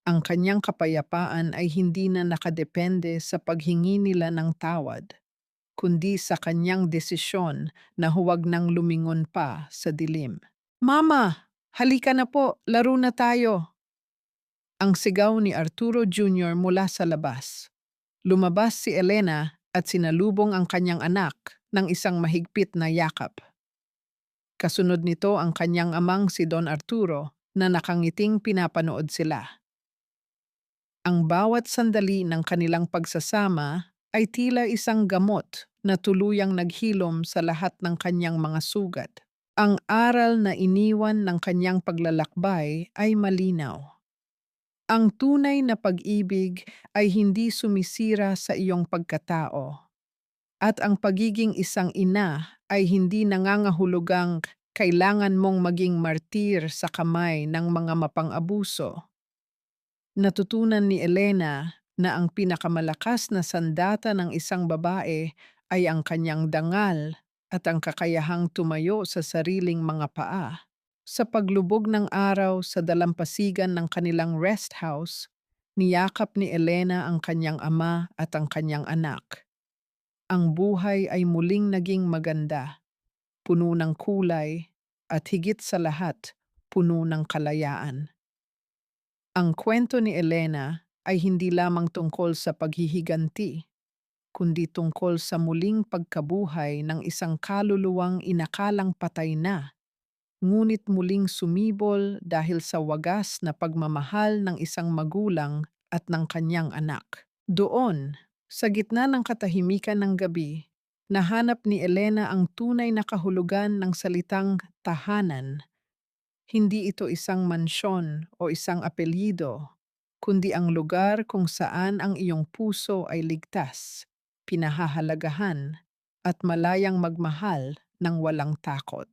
Ang kanyang kapayapaan ay hindi na nakadepende sa paghingi nila ng tawad, kundi sa kanyang desisyon na huwag nang lumingon pa sa dilim. Mama, halika na po, laro na tayo. Ang sigaw ni Arturo Jr. mula sa labas. Lumabas si Elena at sinalubong ang kanyang anak ng isang mahigpit na yakap. Kasunod nito ang kanyang amang si Don Arturo na nakangiting pinapanood sila. Ang bawat sandali ng kanilang pagsasama ay tila isang gamot na tuluyang naghilom sa lahat ng kanyang mga sugat. Ang aral na iniwan ng kanyang paglalakbay ay malinaw. Ang tunay na pag-ibig ay hindi sumisira sa iyong pagkatao. At ang pagiging isang ina ay hindi nangangahulugang kailangan mong maging martir sa kamay ng mga mapang-abuso. Natutunan ni Elena na ang pinakamalakas na sandata ng isang babae ay ang kanyang dangal at ang kakayahang tumayo sa sariling mga paa. Sa paglubog ng araw sa dalampasigan ng kanilang rest house, niyakap ni Elena ang kanyang ama at ang kanyang anak. Ang buhay ay muling naging maganda, puno ng kulay, at higit sa lahat, puno ng kalayaan. Ang kwento ni Elena ay hindi lamang tungkol sa paghihiganti, kundi tungkol sa muling pagkabuhay ng isang kaluluwang inakalang patay na, ngunit muling sumibol dahil sa wagas na pagmamahal ng isang magulang at ng kanyang anak. Doon, sa gitna ng katahimikan ng gabi, nahanap ni Elena ang tunay na kahulugan ng salitang tahanan. Hindi ito isang mansyon o isang apelyido, kundi ang lugar kung saan ang iyong puso ay ligtas, pinahahalagahan, at malayang magmahal ng walang takot.